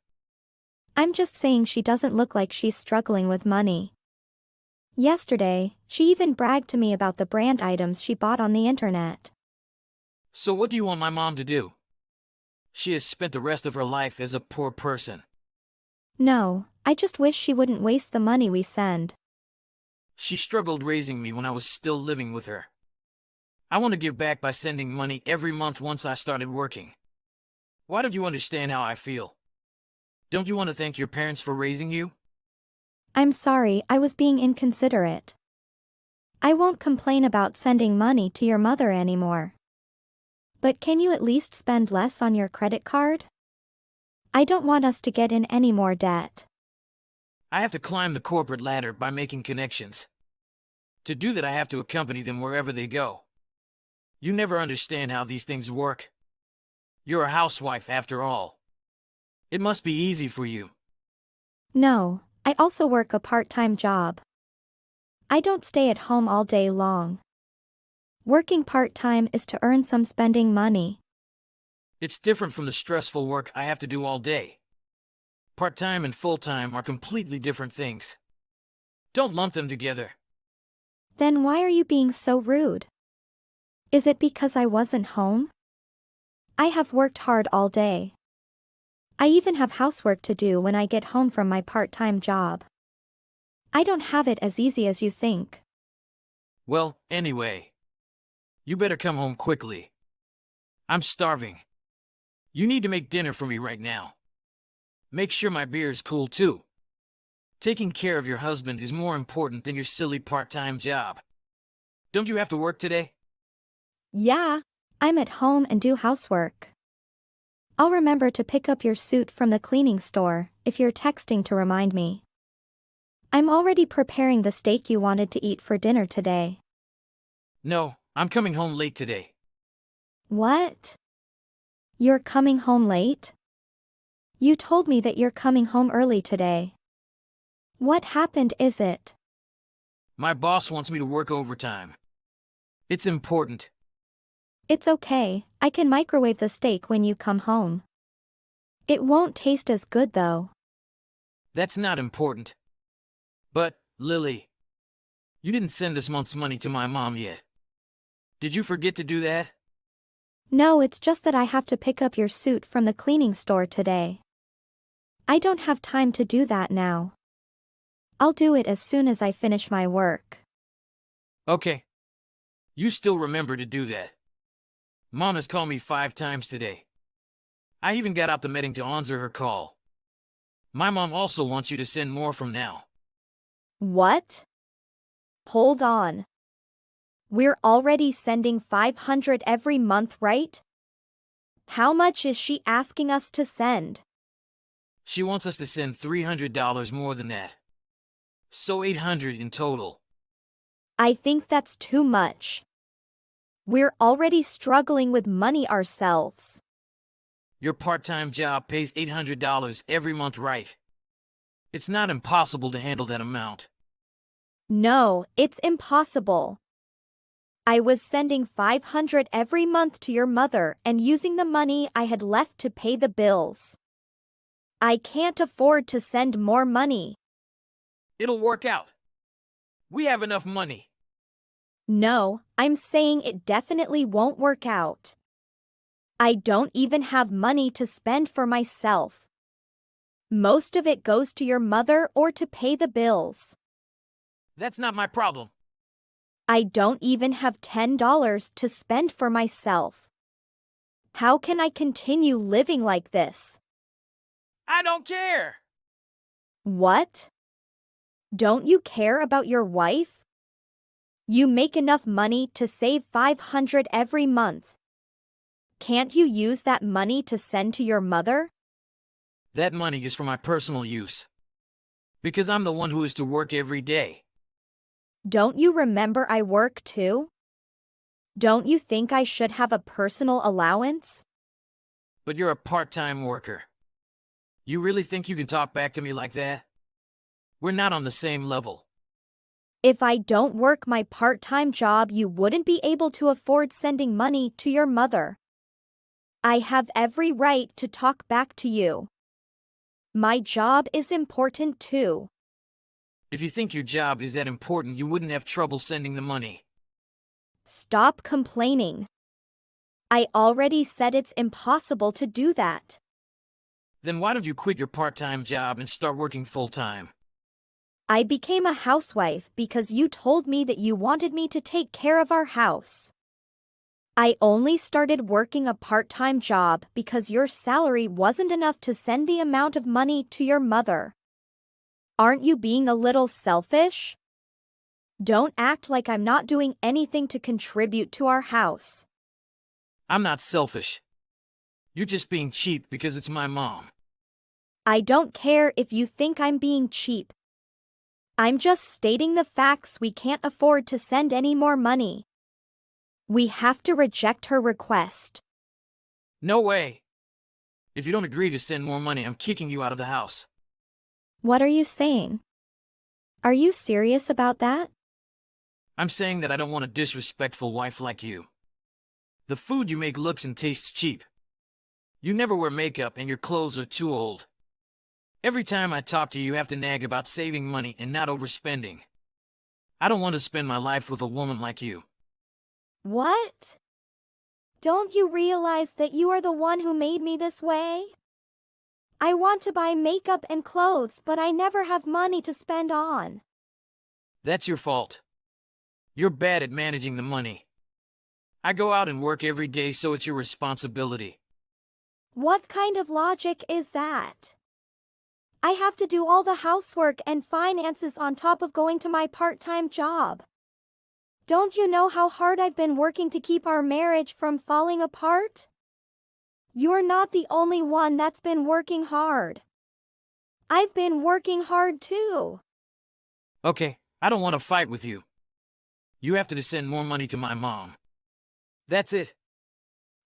I'm just saying she doesn't look like she's struggling with money. Yesterday, she even bragged to me about the brand items she bought on the internet. So what do you want my mom to do? She has spent the rest of her life as a poor person. No, I just wish she wouldn't waste the money we send. She struggled raising me when I was still living with her. I want to give back by sending money every month once I started working. Why don't you understand how I feel? Don't you want to thank your parents for raising you? I'm sorry, I was being inconsiderate. I won't complain about sending money to your mother anymore. But can you at least spend less on your credit card? I don't want us to get in any more debt. I have to climb the corporate ladder by making connections. To do that, I have to accompany them wherever they go. You never understand how these things work. You're a housewife after all. It must be easy for you. No, I also work a part-time job. I don't stay at home all day long. Working part-time is to earn some spending money. It's different from the stressful work I have to do all day. Part-time and full-time are completely different things. Don't lump them together. Then why are you being so rude? Is it because I wasn't home? I have worked hard all day. I even have housework to do when I get home from my part-time job. I don't have it as easy as you think. Well, anyway. You better come home quickly. I'm starving. You need to make dinner for me right now. Make sure my beer is cool too. Taking care of your husband is more important than your silly part-time job. Don't you have to work today? Yeah. I'm at home and do housework. I'll remember to pick up your suit from the cleaning store if you're texting to remind me. I'm already preparing the steak you wanted to eat for dinner today. No, I'm coming home late today. What? You're coming home late? You told me that you're coming home early today. What happened, is it? My boss wants me to work overtime. It's important. It's okay, I can microwave the steak when you come home. It won't taste as good though. That's not important. But, Lily, you didn't send this month's money to my mom yet. Did you forget to do that? No, it's just that I have to pick up your suit from the cleaning store today. I don't have time to do that now. I'll do it as soon as I finish my work. Okay. You still remember to do that. Mom has called me 5 times today. I even got out the meeting to answer her call. My mom also wants you to send more from now. What? Hold on. We're already sending $500 every month, right? How much is she asking us to send? She wants us to send $300 more than that. So $800 in total. I think that's too much. We're already struggling with money ourselves. Your part-time job pays $800 every month, right? It's not impossible to handle that amount. No, it's impossible. I was sending $500 every month to your mother and using the money I had left to pay the bills. I can't afford to send more money. It'll work out. We have enough money. No, I'm saying it definitely won't work out. I don't even have money to spend for myself. Most of it goes to your mother or to pay the bills. That's not my problem. I don't even have $10 to spend for myself. How can I continue living like this? I don't care. What? Don't you care about your wife? You make enough money to save $500 every month. Can't you use that money to send to your mother? That money is for my personal use. Because I'm the one who is to work every day. Don't you remember I work too? Don't you think I should have a personal allowance? But you're a part-time worker. You really think you can talk back to me like that? We're not on the same level. If I don't work my part-time job, you wouldn't be able to afford sending money to your mother. I have every right to talk back to you. My job is important too. If you think your job is that important, you wouldn't have trouble sending the money. Stop complaining. I already said it's impossible to do that. Then why don't you quit your part-time job and start working full-time? I became a housewife because you told me that you wanted me to take care of our house. I only started working a part-time job because your salary wasn't enough to send the amount of money to your mother. Aren't you being a little selfish? Don't act like I'm not doing anything to contribute to our house. I'm not selfish. You're just being cheap because it's my mom. I don't care if you think I'm being cheap. I'm just stating the facts. We can't afford to send any more money. We have to reject her request. No way. If you don't agree to send more money, I'm kicking you out of the house. What are you saying? Are you serious about that? I'm saying that I don't want a disrespectful wife like you. The food you make looks and tastes cheap. You never wear makeup and your clothes are too old. Every time I talk to you, you have to nag about saving money and not overspending. I don't want to spend my life with a woman like you. What? Don't you realize that you are the one who made me this way? I want to buy makeup and clothes, but I never have money to spend on. That's your fault. You're bad at managing the money. I go out and work every day, so it's your responsibility. What kind of logic is that? I have to do all the housework and finances on top of going to my part-time job. Don't you know how hard I've been working to keep our marriage from falling apart? You're not the only one that's been working hard. I've been working hard too. Okay, I don't want to fight with you. You have to send more money to my mom. That's it.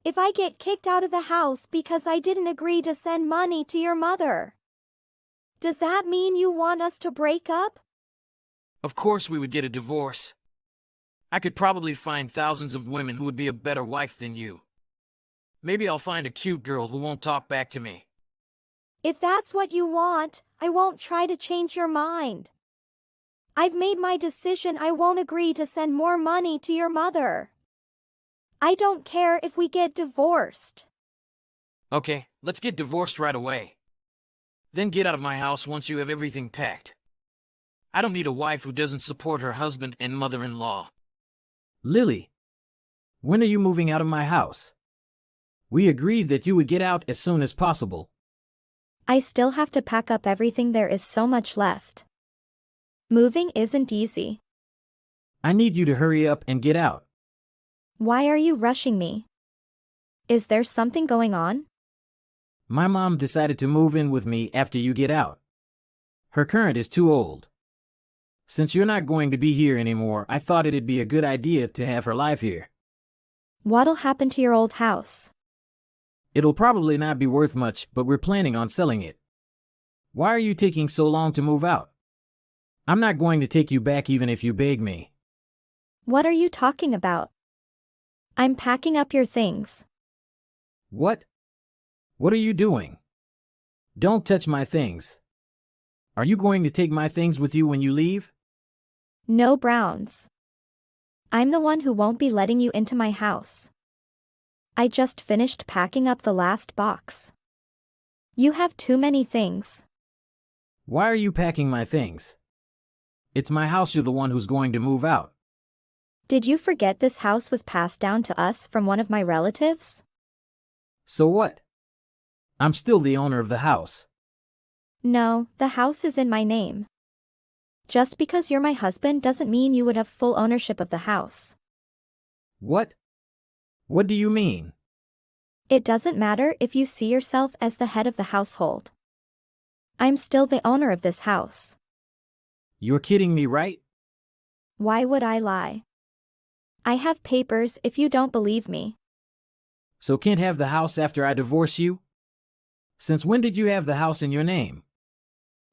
If I get kicked out of the house because I didn't agree to send money to your mother, does that mean you want us to break up? Of course we would get a divorce. I could probably find thousands of women who would be a better wife than you. Maybe I'll find a cute girl who won't talk back to me. If that's what you want, I won't try to change your mind. I've made my decision. I won't agree to send more money to your mother. I don't care if we get divorced. Okay, let's get divorced right away. Then get out of my house once you have everything packed. I don't need a wife who doesn't support her husband and mother-in-law. Lily, when are you moving out of my house? We agreed that you would get out as soon as possible. I still have to pack up everything. There is so much left. Moving isn't easy. I need you to hurry up and get out. Why are you rushing me? Is there something going on? My mom decided to move in with me after you get out. Her current is too old. Since you're not going to be here anymore, I thought it'd be a good idea to have her live here. What'll happen to your old house? It'll probably not be worth much, but we're planning on selling it. Why are you taking so long to move out? I'm not going to take you back even if you beg me. What are you talking about? I'm packing up your things. What? What are you doing? Don't touch my things. Are you going to take my things with you when you leave? No, Browns. I'm the one who won't be letting you into my house. I just finished packing up the last box. You have too many things. Why are you packing my things? It's my house. You're the one who's going to move out. Did you forget this house was passed down to us from one of my relatives? So what? I'm still the owner of the house. No, the house is in my name. Just because you're my husband doesn't mean you would have full ownership of the house. What? What do you mean? It doesn't matter if you see yourself as the head of the household. I'm still the owner of this house. You're kidding me, right? Why would I lie? I have papers if you don't believe me. So can't have the house after I divorce you? Since when did you have the house in your name?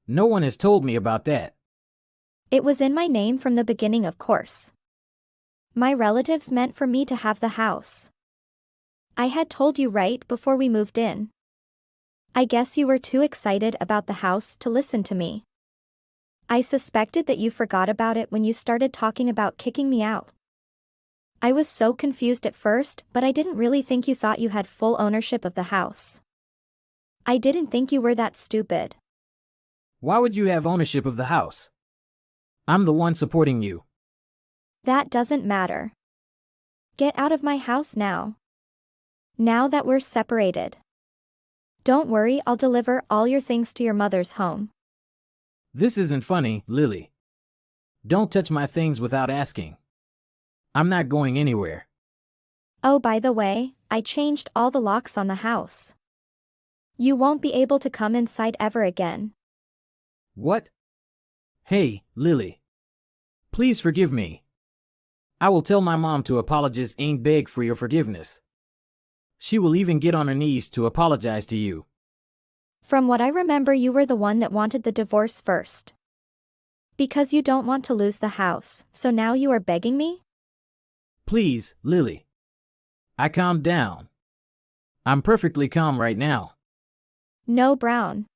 No one has told me about that. It was in my name from the beginning, of course. My relatives meant for me to have the house. I had told you right before we moved in. I guess you were too excited about the house to listen to me. I suspected that you forgot about it when you started talking about kicking me out. I was so confused at first, but I didn't really think you thought you had full ownership of the house. I didn't think you were that stupid. Why would you have ownership of the house? I'm the one supporting you. That doesn't matter. Get out of my house now. Now that we're separated. Don't worry, I'll deliver all your things to your mother's home. This isn't funny, Lily. Don't touch my things without asking. I'm not going anywhere. Oh, by the way, I changed all the locks on the house. You won't be able to come inside ever again. What? Hey, Lily. Please forgive me. I will tell my mom to apologize and beg for your forgiveness. She will even get on her knees to apologize to you. From what I remember, you were the one that wanted the divorce first. Because you don't want to lose the house, so now you are begging me? Please, Lily. I calmed down. I'm perfectly calm right now. No, Brown.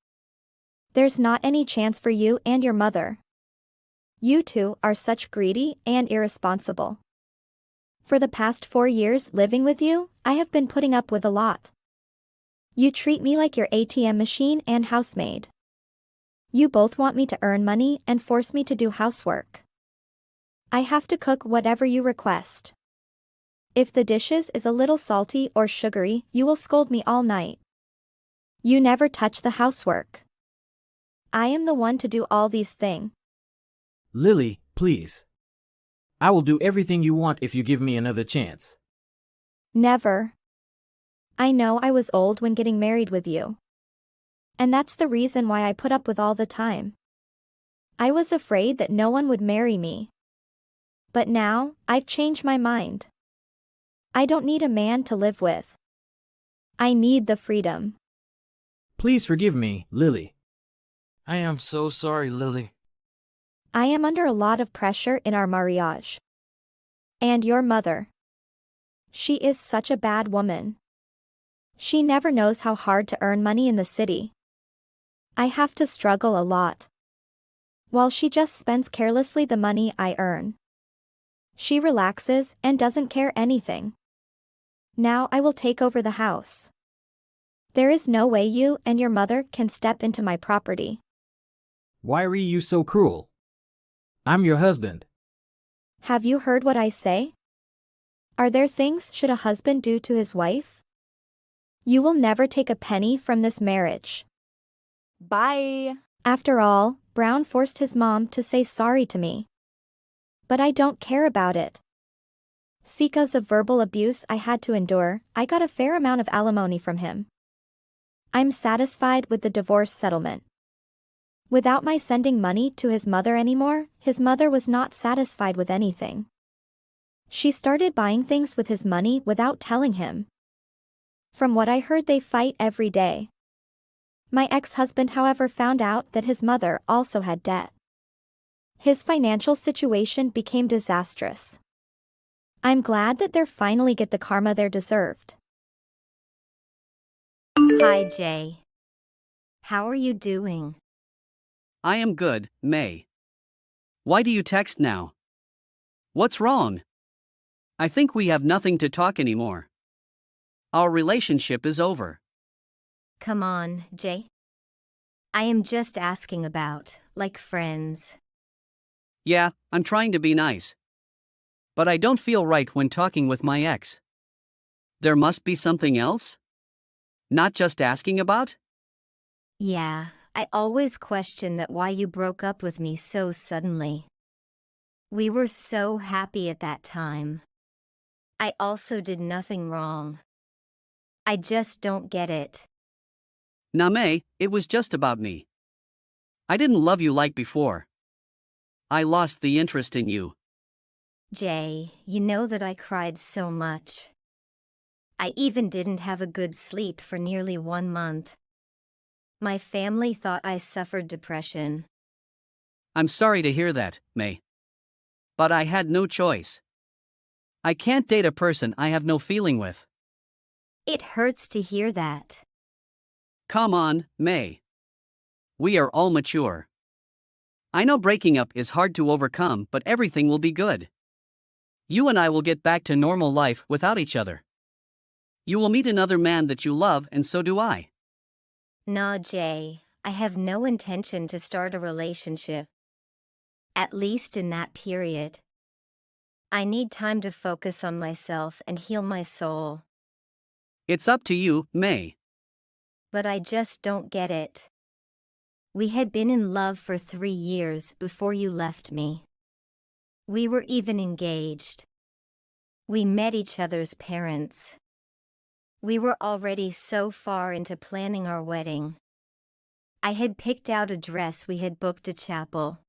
There's not any chance for you and your mother. You two are such greedy and irresponsible. For the past 4 years living with you, I have been putting up with a lot. You treat me like your ATM machine and housemaid. You both want me to earn money and force me to do housework. I have to cook whatever you request. If the dishes is a little salty or sugary, you will scold me all night. You never touch the housework. I am the one to do all these things. Lily, please. I will do everything you want if you give me another chance. Never. I know I was old when getting married with you. And that's the reason why I put up with all the time. I was afraid that no one would marry me. But now, I've changed my mind. I don't need a man to live with. I need the freedom. Please forgive me, Lily. I am so sorry, Lily. I am under a lot of pressure in our marriage. And your mother. She is such a bad woman. She never knows how hard to earn money in the city. I have to struggle a lot. While she just spends carelessly the money I earn. She relaxes and doesn't care anything. Now I will take over the house. There is no way you and your mother can step into my property. Why are you so cruel? I'm your husband. Have you heard what I say? Are there things should a husband do to his wife? You will never take a penny from this marriage. Bye. After all, Brown forced his mom to say sorry to me. But I don't care about it. Because of verbal abuse I had to endure, I got a fair amount of alimony from him. I'm satisfied with the divorce settlement. Without my sending money to his mother anymore, his mother was not satisfied with anything. She started buying things with his money without telling him. From what I heard, they fight every day. My ex-husband, however, found out that his mother also had debt. His financial situation became disastrous. I'm glad that they finally get the karma they deserved. Hi, Jay. How are you doing? I am good, May. Why do you text now? What's wrong? I think we have nothing to talk anymore. Our relationship is over. Come on, Jay. I am just asking about, like friends. Yeah, I'm trying to be nice. But I don't feel right when talking with my ex. There must be something else? Not just asking about? Yeah, I always question that why you broke up with me so suddenly. We were so happy at that time. I also did nothing wrong. I just don't get it. Nah, May, it was just about me. I didn't love you like before. I lost the interest in you. Jay, you know that I cried so much. I even didn't have a good sleep for nearly 1 month. My family thought I suffered depression. I'm sorry to hear that, May. But I had no choice. I can't date a person I have no feeling with. It hurts to hear that. Come on, May. We are all mature. I know breaking up is hard to overcome, but everything will be good. You and I will get back to normal life without each other. You will meet another man that you love, and so do I. Nah, Jay, I have no intention to start a relationship. At least in that period. I need time to focus on myself and heal my soul. It's up to you, May. But I just don't get it. We had been in love for 3 years before you left me. We were even engaged. We met each other's parents. We were already so far into planning our wedding. I had picked out a dress, we had booked a chapel.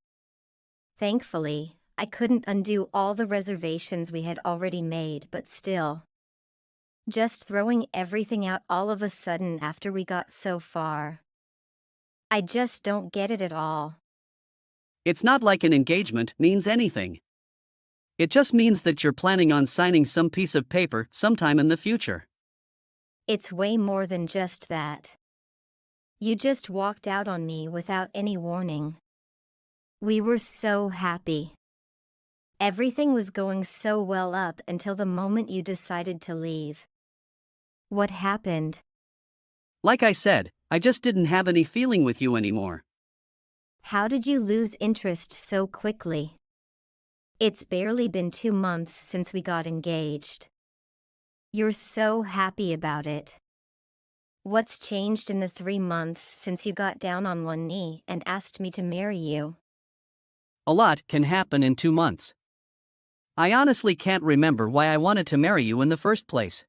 Thankfully, I couldn't undo all the reservations we had already made, but still. Just throwing everything out all of a sudden after we got so far. I just don't get it at all. It's not like an engagement means anything. It just means that you're planning on signing some piece of paper sometime in the future. It's way more than just that. You just walked out on me without any warning. We were so happy. Everything was going so well up until the moment you decided to leave. What happened? Like I said, I just didn't have any feeling with you anymore. How did you lose interest so quickly? It's barely been 2 months since we got engaged. You're so happy about it. What's changed in the 3 months since you got down on one knee and asked me to marry you? A lot can happen in 2 months. I honestly can't remember why I wanted to marry you in the first place.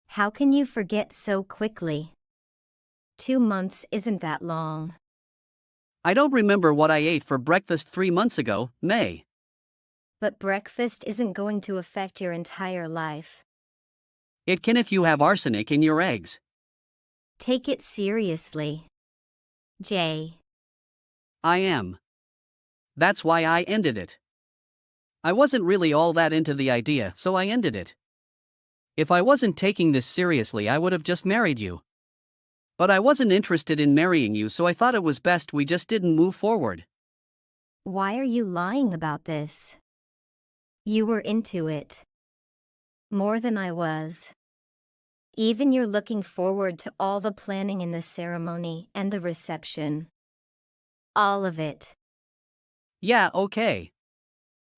How can you forget so quickly? 2 months isn't that long. I don't remember what I ate for breakfast 3 months ago, May. But breakfast isn't going to affect your entire life. It can if you have arsenic in your eggs. Take it seriously. Jay. I am. That's why I ended it. I wasn't really all that into the idea, so I ended it. If I wasn't taking this seriously, I would have just married you. But I wasn't interested in marrying you, so I thought it was best we just didn't move forward. Why are you lying about this? You were into it. More than I was. Even you're looking forward to all the planning in the ceremony and the reception. All of it. Yeah, okay.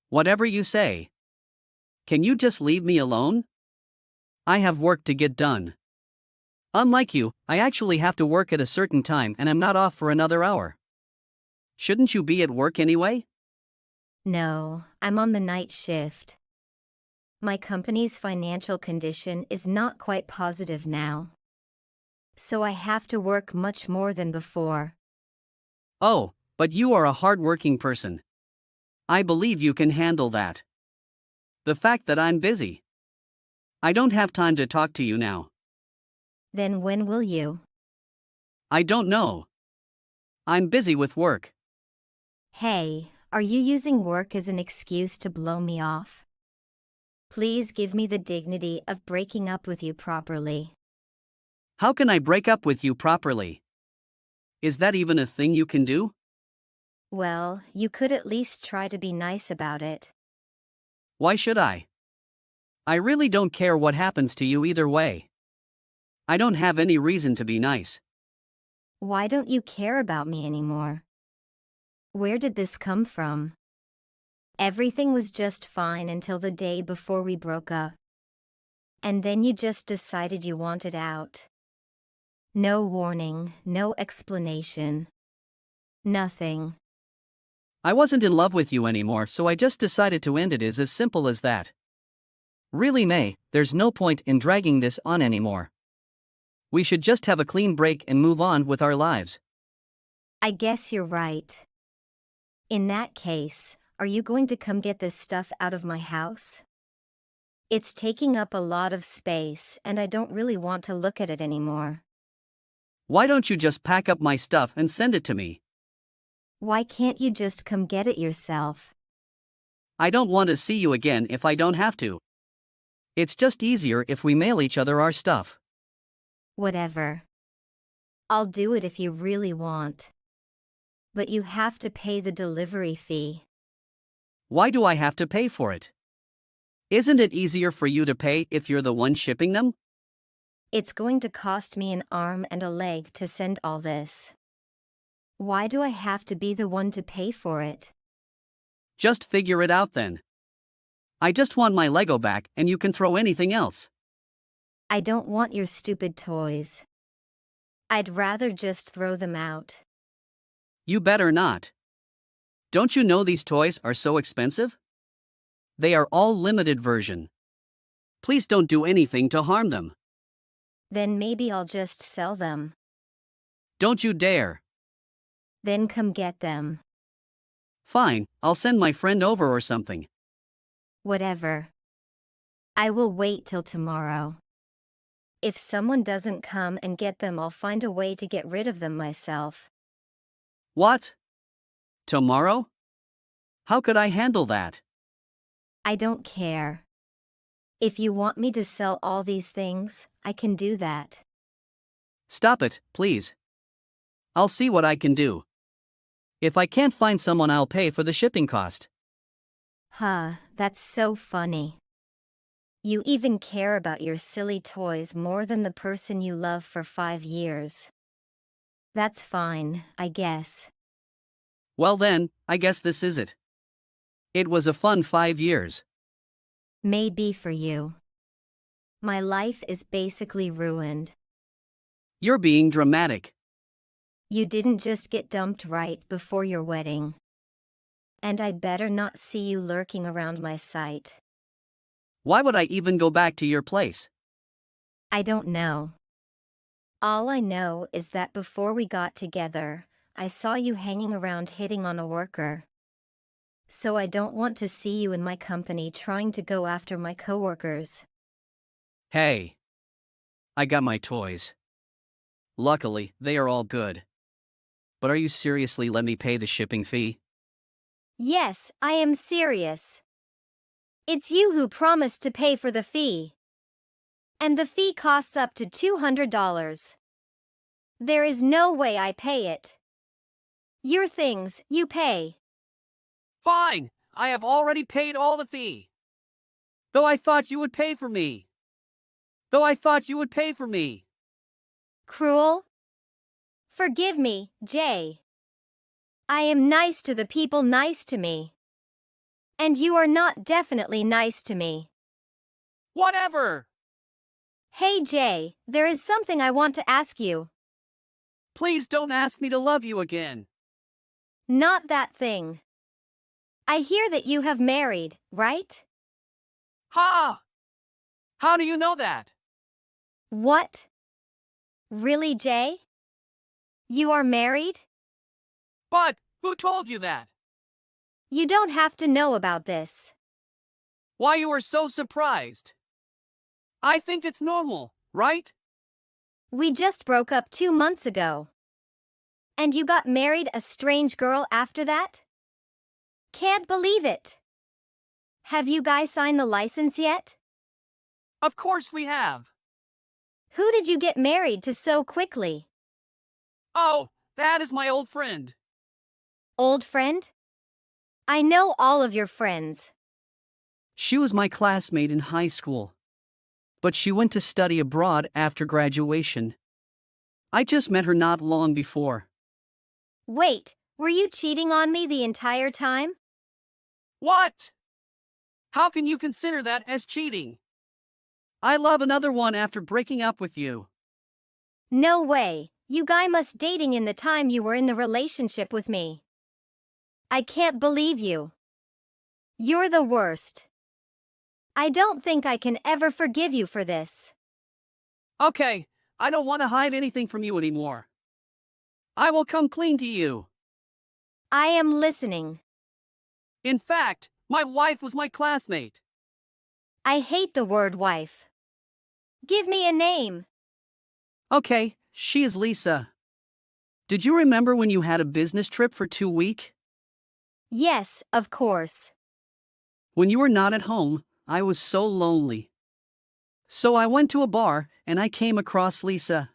Whatever you say. Can you just leave me alone? I have work to get done. Unlike you, I actually have to work at a certain time and I'm not off for another hour. Shouldn't you be at work anyway? No, I'm on the night shift. My company's financial condition is not quite positive now. So I have to work much more than before. Oh, but you are a hard-working person. I believe you can handle that. The fact that I'm busy. I don't have time to talk to you now. Then when will you? I don't know. I'm busy with work. Hey, are you using work as an excuse to blow me off? Please give me the dignity of breaking up with you properly. How can I break up with you properly? Is that even a thing you can do? Well, you could at least try to be nice about it. Why should I? I really don't care what happens to you either way. I don't have any reason to be nice. Why don't you care about me anymore? Where did this come from? Everything was just fine until the day before we broke up. And then you just decided you wanted out. No warning, no explanation. Nothing. I wasn't in love with you anymore, so I just decided to end it. Is as simple as that. Really, May, there's no point in dragging this on anymore. We should just have a clean break and move on with our lives. I guess you're right. In that case, are you going to come get this stuff out of my house? It's taking up a lot of space and I don't really want to look at it anymore. Why don't you just pack up my stuff and send it to me? Why can't you just come get it yourself? I don't want to see you again if I don't have to. It's just easier if we mail each other our stuff. Whatever. I'll do it if you really want. But you have to pay the delivery fee. Why do I have to pay for it? Isn't it easier for you to pay if you're the one shipping them? It's going to cost me an arm and a leg to send all this. Why do I have to be the one to pay for it? Just figure it out then. I just want my Lego back and you can throw anything else. I don't want your stupid toys. I'd rather just throw them out. You better not. Don't you know these toys are so expensive? They are all limited version. Please don't do anything to harm them. Then maybe I'll just sell them. Don't you dare. Then come get them. Fine, I'll send my friend over or something. Whatever. I will wait till tomorrow. If someone doesn't come and get them, I'll find a way to get rid of them myself. What? Tomorrow? How could I handle that? I don't care. If you want me to sell all these things, I can do that. Stop it, please. I'll see what I can do. If I can't find someone, I'll pay for the shipping cost. Huh, that's so funny. You even care about your silly toys more than the person you love for 5 years. That's fine, I guess. Well then, I guess this is it. It was a fun 5 years. Maybe for you. My life is basically ruined. You're being dramatic. You didn't just get dumped right before your wedding. And I better not see you lurking around my site. Why would I even go back to your place? I don't know. All I know is that before we got together, I saw you hanging around hitting on a worker. So I don't want to see you in my company trying to go after my coworkers. Hey. I got my toys. Luckily, they are all good. But are you seriously let me pay the shipping fee? Yes, I am serious. It's you who promised to pay for the fee. And the fee costs up to $200. There is no way I pay it. Your things, you pay. Fine, I have already paid all the fee. Though I thought you would pay for me. Though I thought you would pay for me. Cruel? Forgive me, Jay. I am nice to the people nice to me. And you are not definitely nice to me. Whatever! Hey Jay, there is something I want to ask you. Please don't ask me to love you again. Not that thing. I hear that you have married, right? Ha! How do you know that? What? Really, Jay? You are married? But, who told you that? You don't have to know about this. Why you are so surprised? I think it's normal, right? We just broke up 2 months ago. And you got married a strange girl after that? Can't believe it. Have you guys signed the license yet? Of course we have. Who did you get married to so quickly? Oh, that is my old friend. Old friend? I know all of your friends. She was my classmate in high school. But she went to study abroad after graduation. I just met her not long before. Wait, were you cheating on me the entire time? What? How can you consider that as cheating? I love another one after breaking up with you. No way, you guy must dating in the time you were in the relationship with me. I can't believe you. You're the worst. I don't think I can ever forgive you for this. Okay, I don't want to hide anything from you anymore. I will come clean to you. I am listening. In fact, my wife was my classmate. I hate the word wife. Give me a name. Okay, she is Lisa. Did you remember when you had a business trip for 2 weeks? Yes, of course. When you were not at home, I was so lonely. So I went to a bar and I came across Lisa.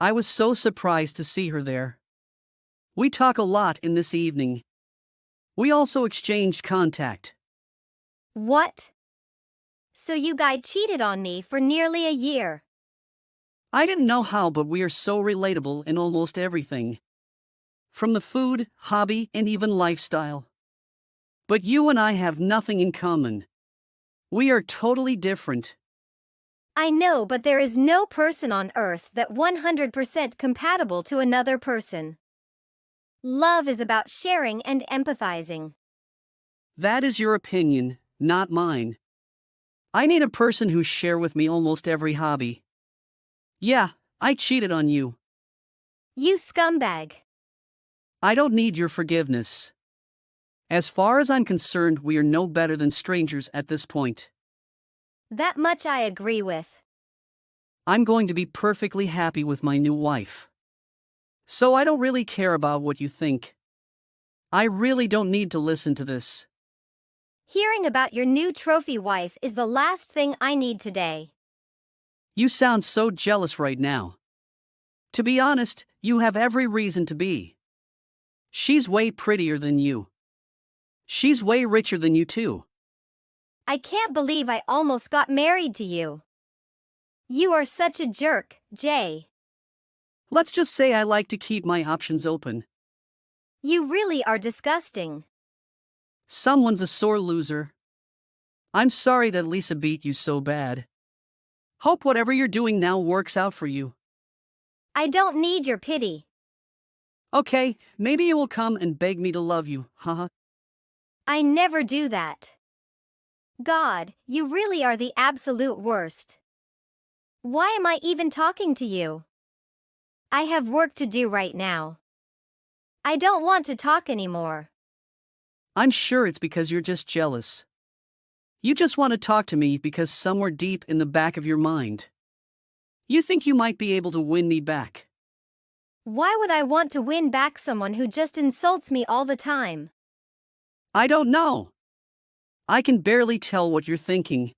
I was so surprised to see her there. We talk a lot in this evening. We also exchanged contact. What? So you guy cheated on me for nearly a year. I didn't know how, but we are so relatable in almost everything. From the food, hobby, and even lifestyle. But you and I have nothing in common. We are totally different. I know, but there is no person on earth that 100% compatible to another person. Love is about sharing and empathizing. That is your opinion, not mine. I need a person who share with me almost every hobby. Yeah, I cheated on you. You scumbag. I don't need your forgiveness. As far as I'm concerned, we are no better than strangers at this point. That much I agree with. I'm going to be perfectly happy with my new wife. So I don't really care about what you think. I really don't need to listen to this. Hearing about your new trophy wife is the last thing I need today. You sound so jealous right now. To be honest, you have every reason to be. She's way prettier than you. She's way richer than you too. I can't believe I almost got married to you. You are such a jerk, Jay. Let's just say I like to keep my options open. You really are disgusting. Someone's a sore loser. I'm sorry that Lisa beat you so bad. Hope whatever you're doing now works out for you. I don't need your pity. Okay, maybe you will come and beg me to love you, haha. I never do that. God, you really are the absolute worst. Why am I even talking to you? I have work to do right now. I don't want to talk anymore. I'm sure it's because you're just jealous. You just want to talk to me because somewhere deep in the back of your mind, you think you might be able to win me back. Why would I want to win back someone who just insults me all the time? I don't know. I can barely tell what you're thinking.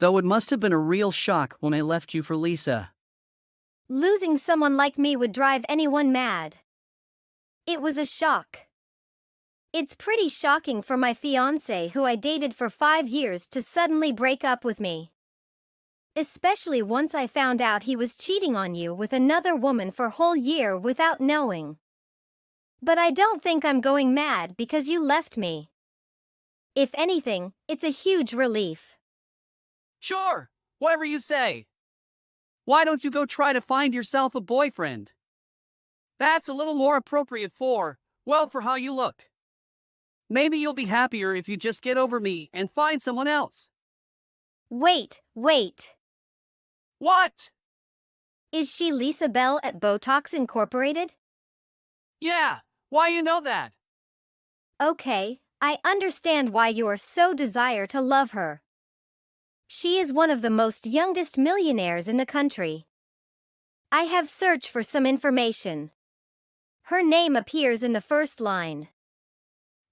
Though it must have been a real shock when I left you for Lisa. Losing someone like me would drive anyone mad. It was a shock. It's pretty shocking for my fiancé who I dated for 5 years to suddenly break up with me. Especially once I found out he was cheating on you with another woman for a whole year without knowing. But I don't think I'm going mad because you left me. If anything, it's a huge relief. Sure, whatever you say. Why don't you go try to find yourself a boyfriend? That's a little more appropriate for how you look. Maybe you'll be happier if you just get over me and find someone else. Wait. What? Is she Lisa Bell at Botox Incorporated? Yeah, why you know that? Okay, I understand why you are so desire to love her. She is one of the most youngest millionaires in the country. I have searched for some information. Her name appears in the first line.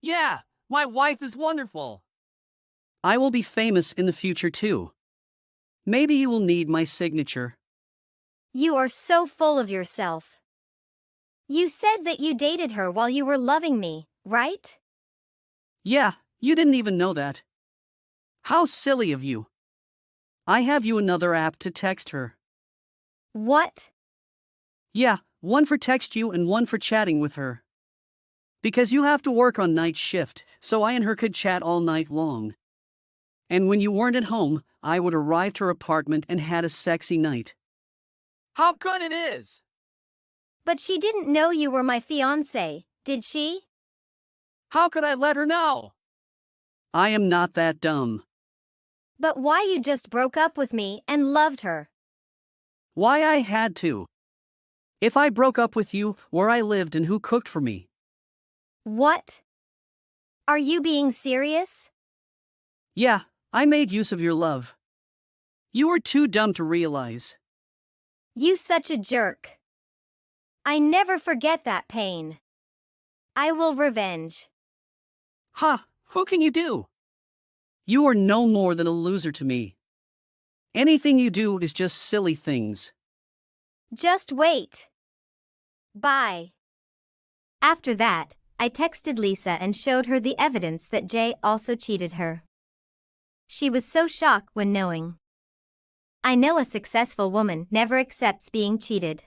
Yeah, my wife is wonderful. I will be famous in the future too. Maybe you will need my signature. You are so full of yourself. You said that you dated her while you were loving me, right? Yeah, you didn't even know that. How silly of you. I have you another app to text her. What? Yeah, one for text you and one for chatting with her. Because you have to work on night shift, so I and her could chat all night long. And when you weren't at home, I would arrive to her apartment and had a sexy night. How good it is! But she didn't know you were my fiancé, did she? How could I let her know? I am not that dumb. But why you just broke up with me and loved her? Why I had to. If I broke up with you, where I lived and who cooked for me. What? Are you being serious? Yeah, I made use of your love. You were too dumb to realize. You such a jerk. I never forget that pain. I will revenge. Ha, who can you do? You are no more than a loser to me. Anything you do is just silly things. Just wait. Bye. After that, I texted Lisa and showed her the evidence that Jay also cheated her. She was so shocked when knowing. I know a successful woman never accepts being cheated.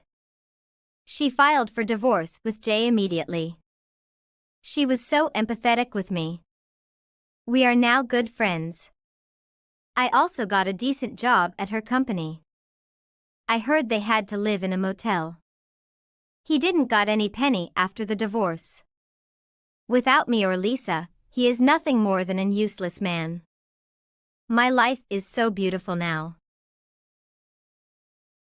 She filed for divorce with Jay immediately. She was so empathetic with me. We are now good friends. I also got a decent job at her company. I heard they had to live in a motel. He didn't got any penny after the divorce. Without me or Lisa, he is nothing more than an useless man. My life is so beautiful now.